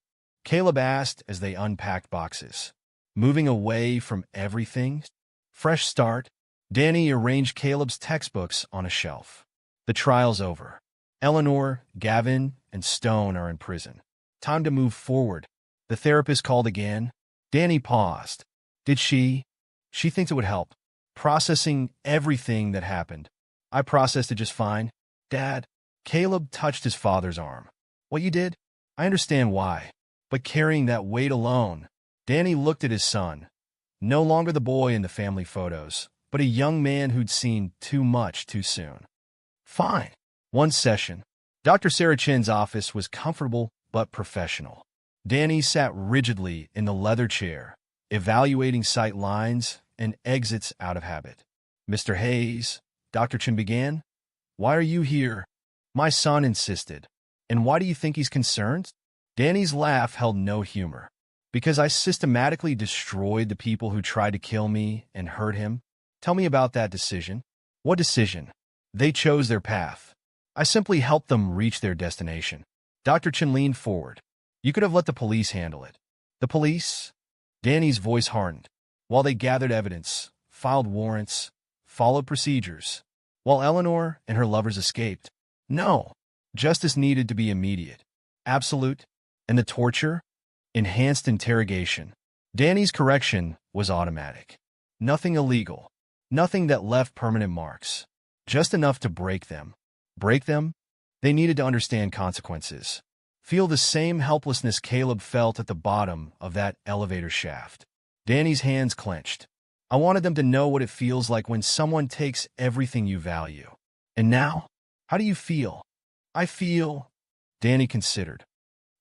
Caleb asked as they unpacked boxes. Moving away from everything? Fresh start. Danny arranged Caleb's textbooks on a shelf. The trial's over. Eleanor, Gavin, and Stone are in prison. Time to move forward. The therapist called again. Danny paused. Did she? She thinks it would help. Processing everything that happened. I processed it just fine. Dad. Caleb touched his father's arm. What you did? I understand why. But carrying that weight alone. Danny looked at his son. No longer the boy in the family photos, but a young man who'd seen too much too soon. Fine. One session. Dr. Sarah Chin's office was comfortable but professional. Danny sat rigidly in the leather chair, evaluating sight lines and exits out of habit. Mr. Hayes, Dr. Chin began. Why are you here? My son insisted. And why do you think he's concerned? Danny's laugh held no humor. Because I systematically destroyed the people who tried to kill me and hurt him. Tell me about that decision. What decision? They chose their path. I simply helped them reach their destination. Dr. Chin leaned forward. You could have let the police handle it. The police? Danny's voice hardened. While they gathered evidence, filed warrants, followed procedures, while Eleanor and her lovers escaped. No. Justice needed to be immediate, absolute, and the torture? Enhanced interrogation. Danny's correction was automatic. Nothing illegal. Nothing that left permanent marks. Just enough to break them. Break them? They needed to understand consequences. Feel the same helplessness Caleb felt at the bottom of that elevator shaft. Danny's hands clenched. I wanted them to know what it feels like when someone takes everything you value. And now? How do you feel? I feel... Danny considered.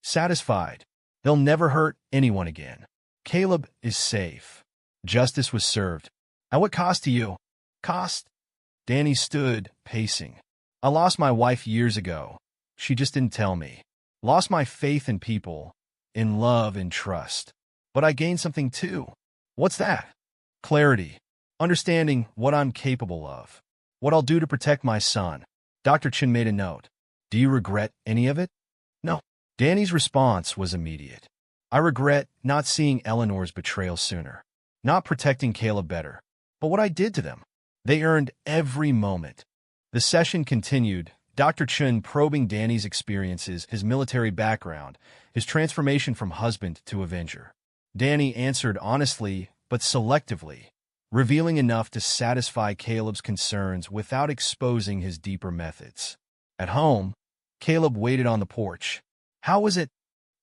Satisfied. They'll never hurt anyone again. Caleb is safe. Justice was served. At what cost to you? Cost? Danny stood, pacing. I lost my wife years ago. She just didn't tell me. Lost my faith in people, in love and trust. But I gained something too. What's that? Clarity. Understanding what I'm capable of. What I'll do to protect my son. Dr. Chin made a note. Do you regret any of it? No. Danny's response was immediate. I regret not seeing Eleanor's betrayal sooner. Not protecting Caleb better. But what I did to them. They earned every moment. The session continued, Dr. Chin probing Danny's experiences, his military background, his transformation from husband to avenger. Danny answered honestly but selectively, revealing enough to satisfy Caleb's concerns without exposing his deeper methods. At home, Caleb waited on the porch. How was it?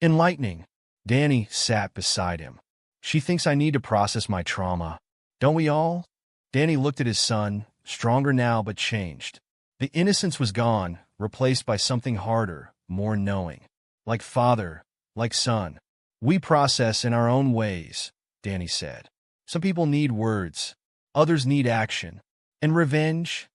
Enlightening. Danny sat beside him. She thinks I need to process my trauma. Don't we all? Danny looked at his son, stronger now but changed. The innocence was gone, replaced by something harder, more knowing. Like father, like son. We process in our own ways, Danny said. Some people need words. Others need action. And revenge?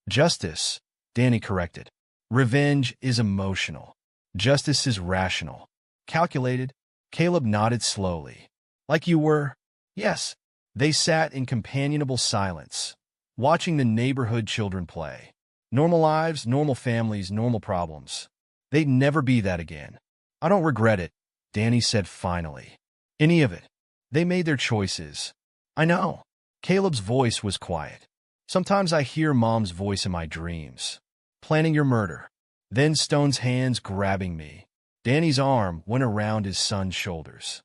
Justice, Danny corrected. Revenge is emotional. Justice is rational. Calculated. Caleb nodded slowly. Like you were? Yes. They sat in companionable silence, watching the neighborhood children play. Normal lives, normal families, normal problems. They'd never be that again. I don't regret it, Danny said finally. Any of it. They made their choices. I know. Caleb's voice was quiet. Sometimes I hear Mom's voice in my dreams. Planning your murder. Then Stone's hands grabbing me. Danny's arm went around his son's shoulders.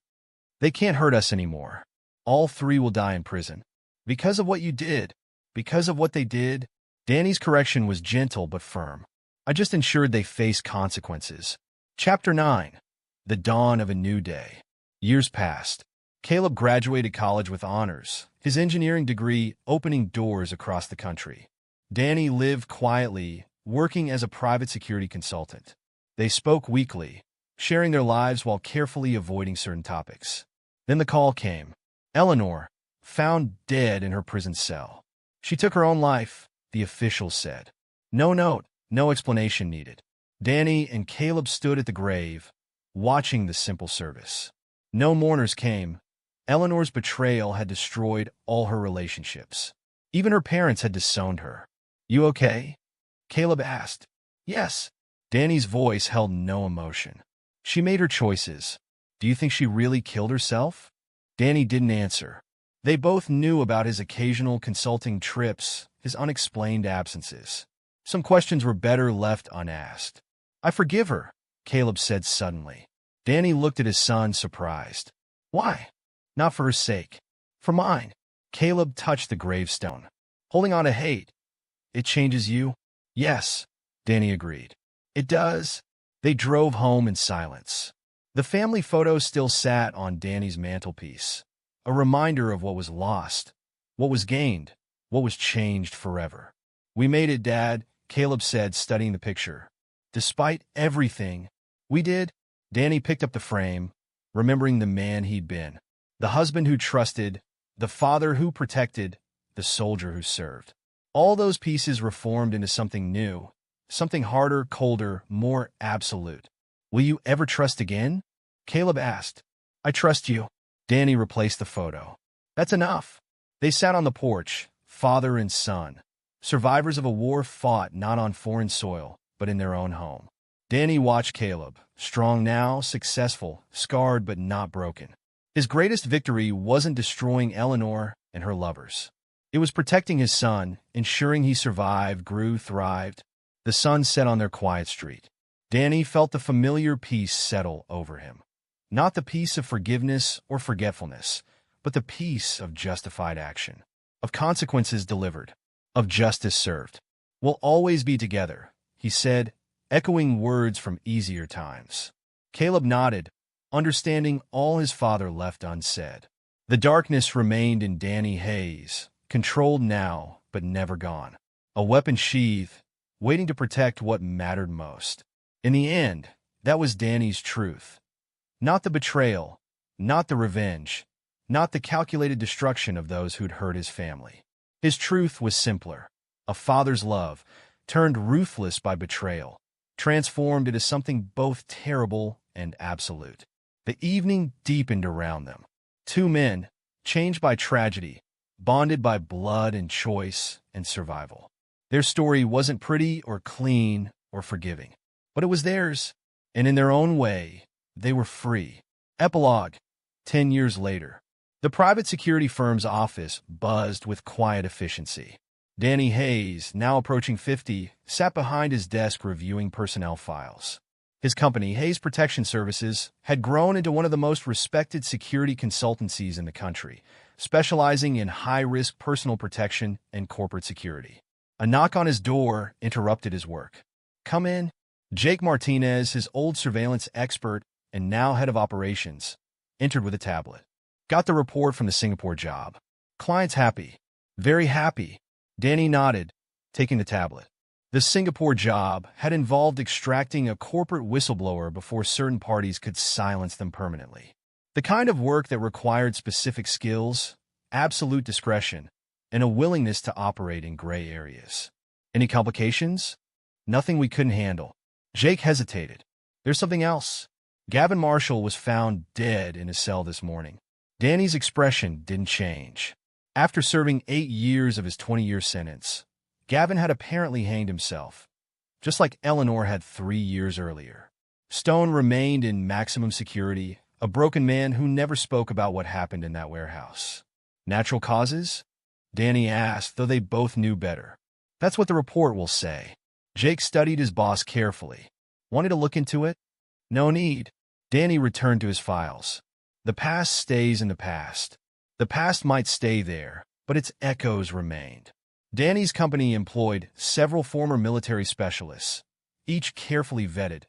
They can't hurt us anymore. All three will die in prison. Because of what you did. Because of what they did. Danny's correction was gentle but firm. I just ensured they face consequences. Chapter 9. The Dawn of a New Day. Years passed. Caleb graduated college with honors, his engineering degree opening doors across the country. Danny lived quietly, working as a private security consultant. They spoke weekly, sharing their lives while carefully avoiding certain topics. Then the call came. Eleanor, found dead in her prison cell. She took her own life, the officials said. No note, no explanation needed. Danny and Caleb stood at the grave, watching the simple service. No mourners came. Eleanor's betrayal had destroyed all her relationships. Even her parents had disowned her. You okay? Caleb asked. Yes. Danny's voice held no emotion. She made her choices. Do you think she really killed herself? Danny didn't answer. They both knew about his occasional consulting trips, his unexplained absences. Some questions were better left unasked. I forgive her, Caleb said suddenly. Danny looked at his son, surprised. Why? Not for her sake. For mine. Caleb touched the gravestone. Holding on to hate. It changes you? Yes, Danny agreed. It does. They drove home in silence. The family photo still sat on Danny's mantelpiece, a reminder of what was lost, what was gained, what was changed forever. We made it, Dad, Caleb said, studying the picture. Despite everything, we did. Danny picked up the frame, remembering the man he'd been, the husband who trusted, the father who protected, the soldier who served. All those pieces reformed into something new, something harder, colder, more absolute. Will you ever trust again? Caleb asked. I trust you. Danny replaced the photo. That's enough. They sat on the porch, father and son, survivors of a war fought not on foreign soil, but in their own home. Danny watched Caleb, strong now, successful, scarred but not broken. His greatest victory wasn't destroying Eleanor and her lovers. It was protecting his son, ensuring he survived, grew, thrived. The sun set on their quiet street. Danny felt the familiar peace settle over him. Not the peace of forgiveness or forgetfulness, but the peace of justified action, of consequences delivered, of justice served. We'll always be together, he said, echoing words from easier times. Caleb nodded, understanding all his father left unsaid. The darkness remained in Danny Hayes, controlled now, but never gone. A weapon sheath, waiting to protect what mattered most. In the end, that was Danny's truth. Not the betrayal, not the revenge, not the calculated destruction of those who'd hurt his family. His truth was simpler. A father's love, turned ruthless by betrayal, transformed into something both terrible and absolute. The evening deepened around them. Two men, changed by tragedy, bonded by blood and choice and survival. Their story wasn't pretty or clean or forgiving, but it was theirs, and in their own way, they were free. Epilogue. 10 years later. The private security firm's office buzzed with quiet efficiency. Danny Hayes, now approaching 50, sat behind his desk reviewing personnel files. His company, Hayes Protection Services, had grown into one of the most respected security consultancies in the country, specializing in high-risk personal protection and corporate security. A knock on his door interrupted his work. Come in. Jake Martinez, his old surveillance expert and now head of operations, entered with a tablet. Got the report from the Singapore job. Client's happy. Very happy. Danny nodded, taking the tablet. The Singapore job had involved extracting a corporate whistleblower before certain parties could silence them permanently. The kind of work that required specific skills, absolute discretion, and a willingness to operate in gray areas. Any complications? Nothing we couldn't handle. Jake hesitated. There's something else. Gavin Marshall was found dead in his cell this morning. Danny's expression didn't change. After serving 8 years of his 20-year sentence, Gavin had apparently hanged himself, just like Eleanor had 3 years earlier. Stone remained in maximum security, a broken man who never spoke about what happened in that warehouse. Natural causes? Danny asked, though they both knew better. That's what the report will say. Jake studied his boss carefully. Wanted to look into it? No need. Danny returned to his files. The past stays in the past. The past might stay there, but its echoes remained. Danny's company employed several former military specialists, each carefully vetted,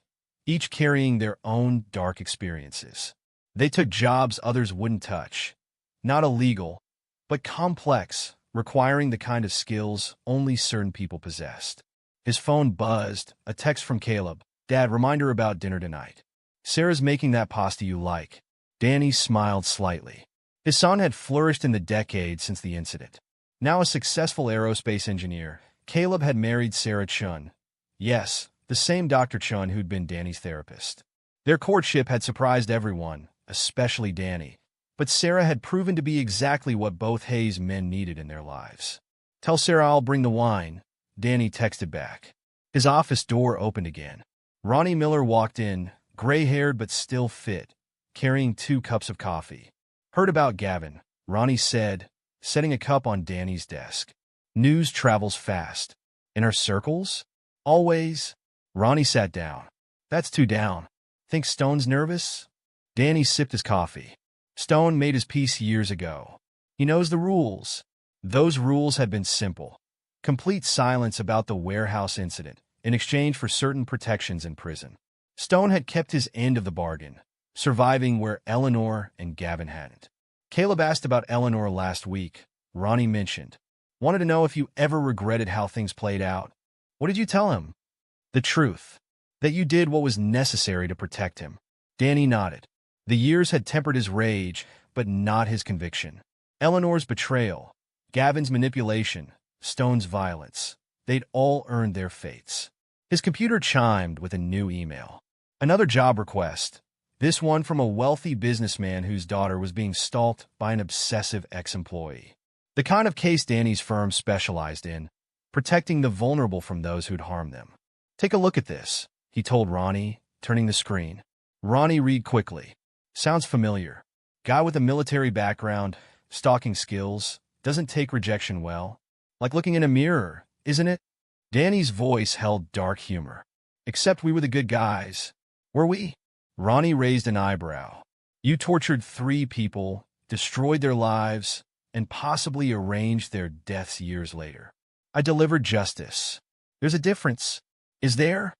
each carrying their own dark experiences. They took jobs others wouldn't touch, not illegal, but complex, requiring the kind of skills only certain people possessed. His phone buzzed, a text from Caleb. Dad, reminder about dinner tonight. Sarah's making that pasta you like. Danny smiled slightly. His son had flourished in the decades since the incident. Now a successful aerospace engineer, Caleb had married Sarah Chun. Yes, the same Dr. Chun who'd been Danny's therapist. Their courtship had surprised everyone, especially Danny, but Sarah had proven to be exactly what both Hayes men needed in their lives. Tell Sarah I'll bring the wine, Danny texted back. His office door opened again. Ronnie Miller walked in, gray-haired but still fit, carrying 2 cups of coffee. Heard about Gavin, Ronnie said, setting a cup on Danny's desk. News travels fast. In our circles? Always. Ronnie sat down. That's 2 down. Think Stone's nervous? Danny sipped his coffee. Stone made his peace years ago. He knows the rules. Those rules had been simple. Complete silence about the warehouse incident in exchange for certain protections in prison. Stone had kept his end of the bargain, surviving where Eleanor and Gavin hadn't. Caleb asked about Eleanor last week. Ronnie mentioned. Wanted to know if you ever regretted how things played out. What did you tell him? The truth. That you did what was necessary to protect him. Danny nodded. The years had tempered his rage, but not his conviction. Eleanor's betrayal, Gavin's manipulation, Stone's violence, they'd all earned their fates. His computer chimed with a new email. Another job request, this one from a wealthy businessman whose daughter was being stalked by an obsessive ex-employee. The kind of case Danny's firm specialized in, protecting the vulnerable from those who'd harm them. Take a look at this, he told Ronnie, turning the screen. Ronnie read quickly. Sounds familiar. Guy with a military background, stalking skills, doesn't take rejection well. Like looking in a mirror, isn't it? Danny's voice held dark humor. Except we were the good guys. Were we? Ronnie raised an eyebrow. You tortured 3 people, destroyed their lives, and possibly arranged their deaths years later. I delivered justice. There's a difference. Is there?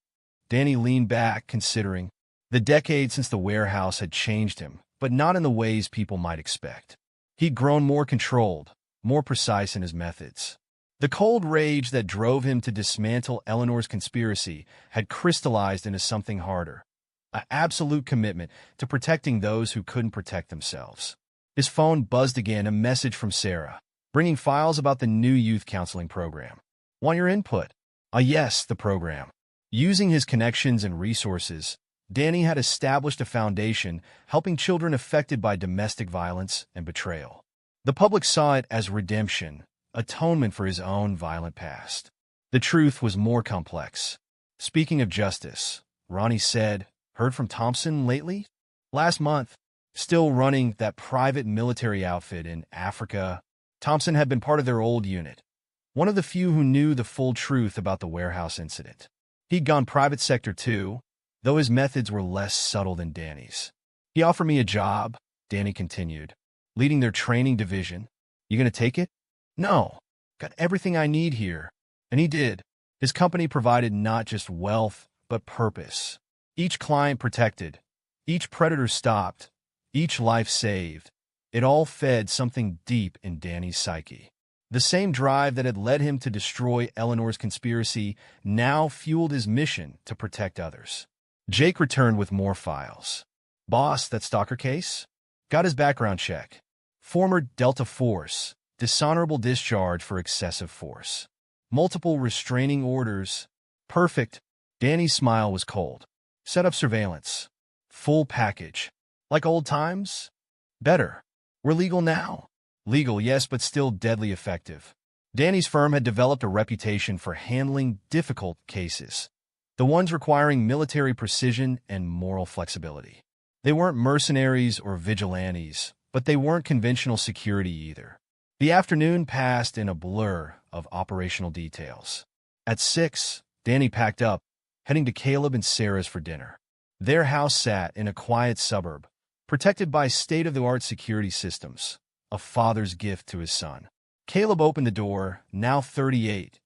Danny leaned back, considering. The decade since the warehouse had changed him, but not in the ways people might expect. He'd grown more controlled, more precise in his methods. The cold rage that drove him to dismantle Eleanor's conspiracy had crystallized into something harder. An absolute commitment to protecting those who couldn't protect themselves. His phone buzzed again, a message from Sarah, bringing files about the new youth counseling program. Want your input? Yes, the program. Using his connections and resources, Danny had established a foundation helping children affected by domestic violence and betrayal. The public saw it as redemption, atonement for his own violent past. The truth was more complex. Speaking of justice, Ronnie said, heard from Thompson lately? Last month, still running that private military outfit in Africa, Thompson had been part of their old unit. One of the few who knew the full truth about the warehouse incident. He'd gone private sector too, though his methods were less subtle than Danny's. He offered me a job, Danny continued, leading their training division. You gonna take it? No. Got everything I need here. And he did. His company provided not just wealth, but purpose. Each client protected, each predator stopped, each life saved. It all fed something deep in Danny's psyche. The same drive that had led him to destroy Eleanor's conspiracy now fueled his mission to protect others. Jake returned with more files. Boss, that stalker case? Got his background check. Former Delta Force, dishonorable discharge for excessive force. Multiple restraining orders. Perfect. Danny's smile was cold. Set up surveillance. Full package. Like old times? Better. We're legal now. Legal, yes, but still deadly effective. Danny's firm had developed a reputation for handling difficult cases, the ones requiring military precision and moral flexibility. They weren't mercenaries or vigilantes, but they weren't conventional security either. The afternoon passed in a blur of operational details. At 6, Danny packed up, heading to Caleb and Sarah's for dinner. Their house sat in a quiet suburb, protected by state-of-the-art security systems, a father's gift to his son. Caleb opened the door, now 38,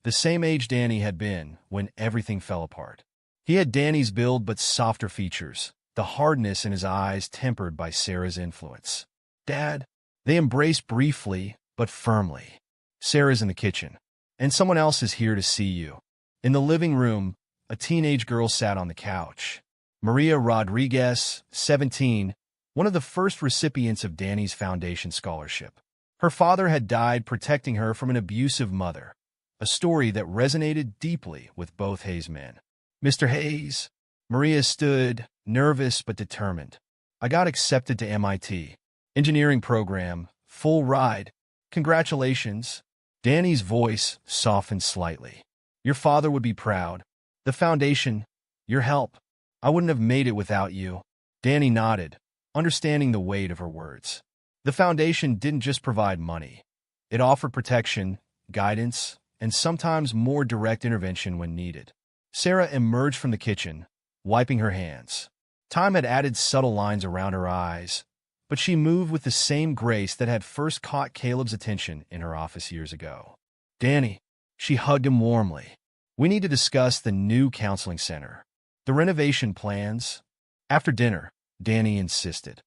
the same age Danny had been when everything fell apart. He had Danny's build but softer features, the hardness in his eyes tempered by Sarah's influence. Dad, they embraced briefly but firmly. Sarah's in the kitchen, and someone else is here to see you. In the living room, a teenage girl sat on the couch. Maria Rodriguez, 17, one of the first recipients of Danny's Foundation scholarship. Her father had died protecting her from an abusive mother, a story that resonated deeply with both Hayes men. Mr. Hayes, Maria stood, nervous but determined. I got accepted to MIT. Engineering program, full ride. Congratulations. Danny's voice softened slightly. Your father would be proud. The foundation, your help. I wouldn't have made it without you. Danny nodded, understanding the weight of her words. The foundation didn't just provide money. It offered protection, guidance, and sometimes more direct intervention when needed. Sarah emerged from the kitchen, wiping her hands. Time had added subtle lines around her eyes, but she moved with the same grace that had first caught Caleb's attention in her office years ago. Danny, she hugged him warmly. We need to discuss the new counseling center. The renovation plans. After dinner, Danny insisted.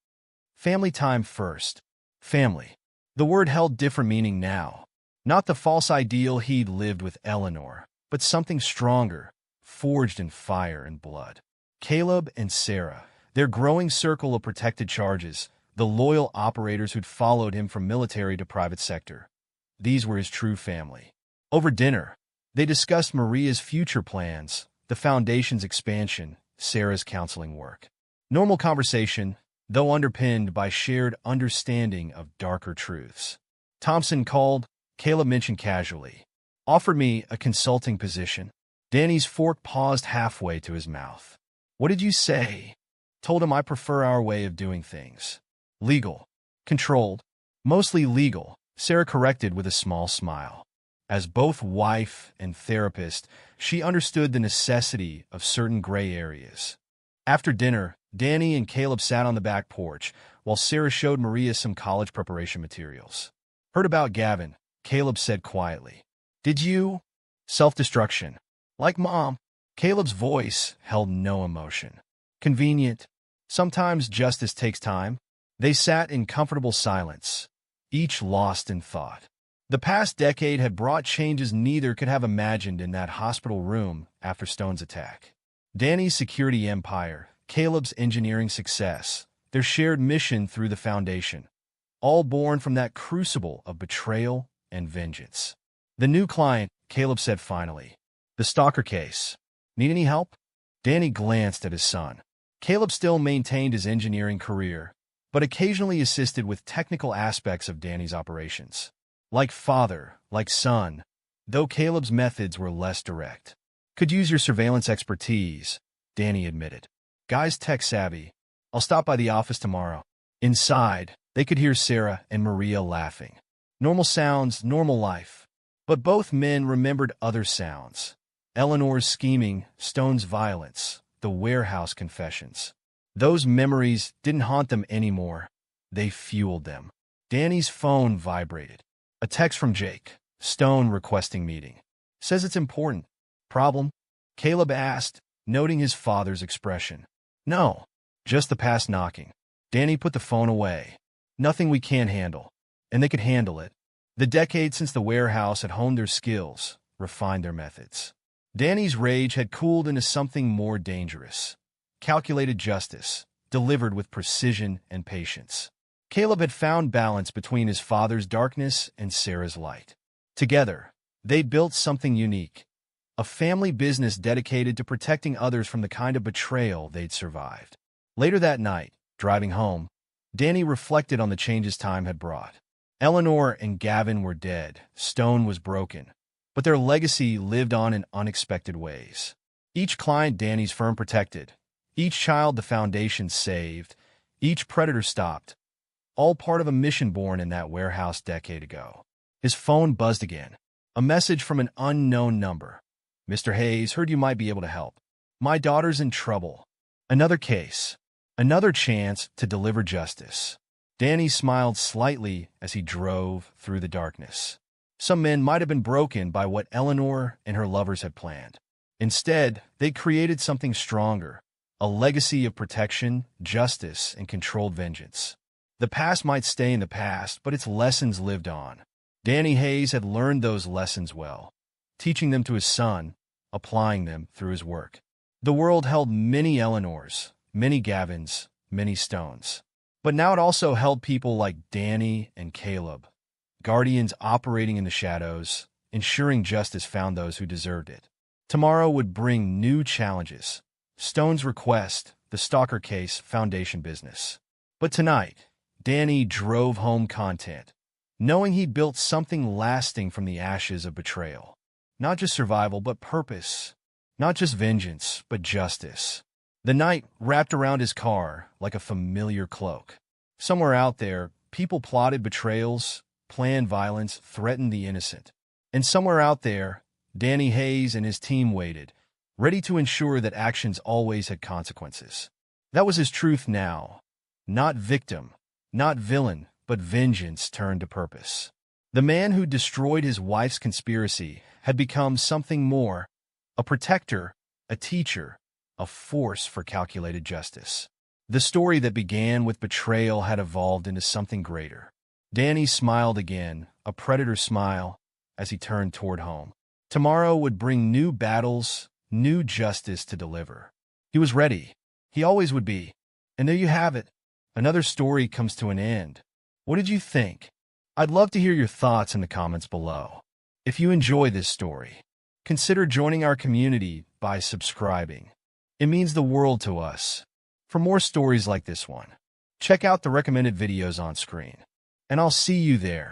Family time first. Family. The word held different meaning now. Not the false ideal he'd lived with Eleanor, but something stronger, forged in fire and blood. Caleb and Sarah, their growing circle of protected charges, the loyal operators who'd followed him from military to private sector. These were his true family. Over dinner, they discussed Maria's future plans, the foundation's expansion, Sarah's counseling work. Normal conversation, though underpinned by shared understanding of darker truths. Thompson called, Caleb mentioned casually. Offered me a consulting position. Danny's fork paused halfway to his mouth. What did you say? Told him I prefer our way of doing things. Legal. Controlled. Mostly legal, Sarah corrected with a small smile. As both wife and therapist, she understood the necessity of certain gray areas. After dinner, Danny and Caleb sat on the back porch, while Sarah showed Maria some college preparation materials. Heard about Gavin, Caleb said quietly. Did you? Self-destruction. Like Mom. Caleb's voice held no emotion. Convenient. Sometimes justice takes time. They sat in comfortable silence, each lost in thought. The past decade had brought changes neither could have imagined in that hospital room after Stone's attack. Danny's security empire, Caleb's engineering success, their shared mission through the foundation, all born from that crucible of betrayal and vengeance. The new client, Caleb said finally. The stalker case. Need any help? Danny glanced at his son. Caleb still maintained his engineering career, but occasionally assisted with technical aspects of Danny's operations. Like father, like son, though Caleb's methods were less direct. Could use your surveillance expertise, Danny admitted. Guy's tech-savvy. I'll stop by the office tomorrow. Inside, they could hear Sarah and Maria laughing. Normal sounds, normal life. But both men remembered other sounds. Eleanor's scheming, Stone's violence, the warehouse confessions. Those memories didn't haunt them anymore. They fueled them. Danny's phone vibrated. A text from Jake. Stone requesting meeting. Says it's important. Problem? Caleb asked, noting his father's expression. No, just the past knocking. Danny put the phone away. Nothing we can't handle. And they could handle it. The decade since the warehouse had honed their skills, refined their methods. Danny's rage had cooled into something more dangerous. Calculated justice, delivered with precision and patience. Caleb had found balance between his father's darkness and Sarah's light. Together, they built something unique. A family business dedicated to protecting others from the kind of betrayal they'd survived. Later that night, driving home, Danny reflected on the changes time had brought. Eleanor and Gavin were dead, Stone was broken, but their legacy lived on in unexpected ways. Each client Danny's firm protected, each child the foundation saved, each predator stopped, all part of a mission born in that warehouse decade ago. His phone buzzed again. A message from an unknown number. Mr. Hayes, heard you might be able to help. My daughter's in trouble. Another case. Another chance to deliver justice. Danny smiled slightly as he drove through the darkness. Some men might have been broken by what Eleanor and her lovers had planned. Instead, they created something stronger, a legacy of protection, justice, and controlled vengeance. The past might stay in the past, but its lessons lived on. Danny Hayes had learned those lessons well, teaching them to his son, applying them through his work. The world held many Eleanors, many Gavins, many Stones. But now it also held people like Danny and Caleb, guardians operating in the shadows, ensuring justice found those who deserved it. Tomorrow would bring new challenges. Stone's request, the stalker case, foundation business. But tonight, Danny drove home content, knowing he built something lasting from the ashes of betrayal. Not just survival, but purpose. Not just vengeance, but justice. The night wrapped around his car like a familiar cloak. Somewhere out there, people plotted betrayals, planned violence, threatened the innocent. And somewhere out there, Danny Hayes and his team waited, ready to ensure that actions always had consequences. That was his truth now. Not victim, not villain, but vengeance turned to purpose. The man who destroyed his wife's conspiracy had become something more, a protector, a teacher, a force for calculated justice. The story that began with betrayal had evolved into something greater. Danny smiled again, a predator smile, as he turned toward home. Tomorrow would bring new battles, new justice to deliver. He was ready. He always would be. And there you have it. Another story comes to an end. What did you think? I'd love to hear your thoughts in the comments below. If you enjoy this story, consider joining our community by subscribing. It means the world to us. For more stories like this one, check out the recommended videos on screen. And I'll see you there.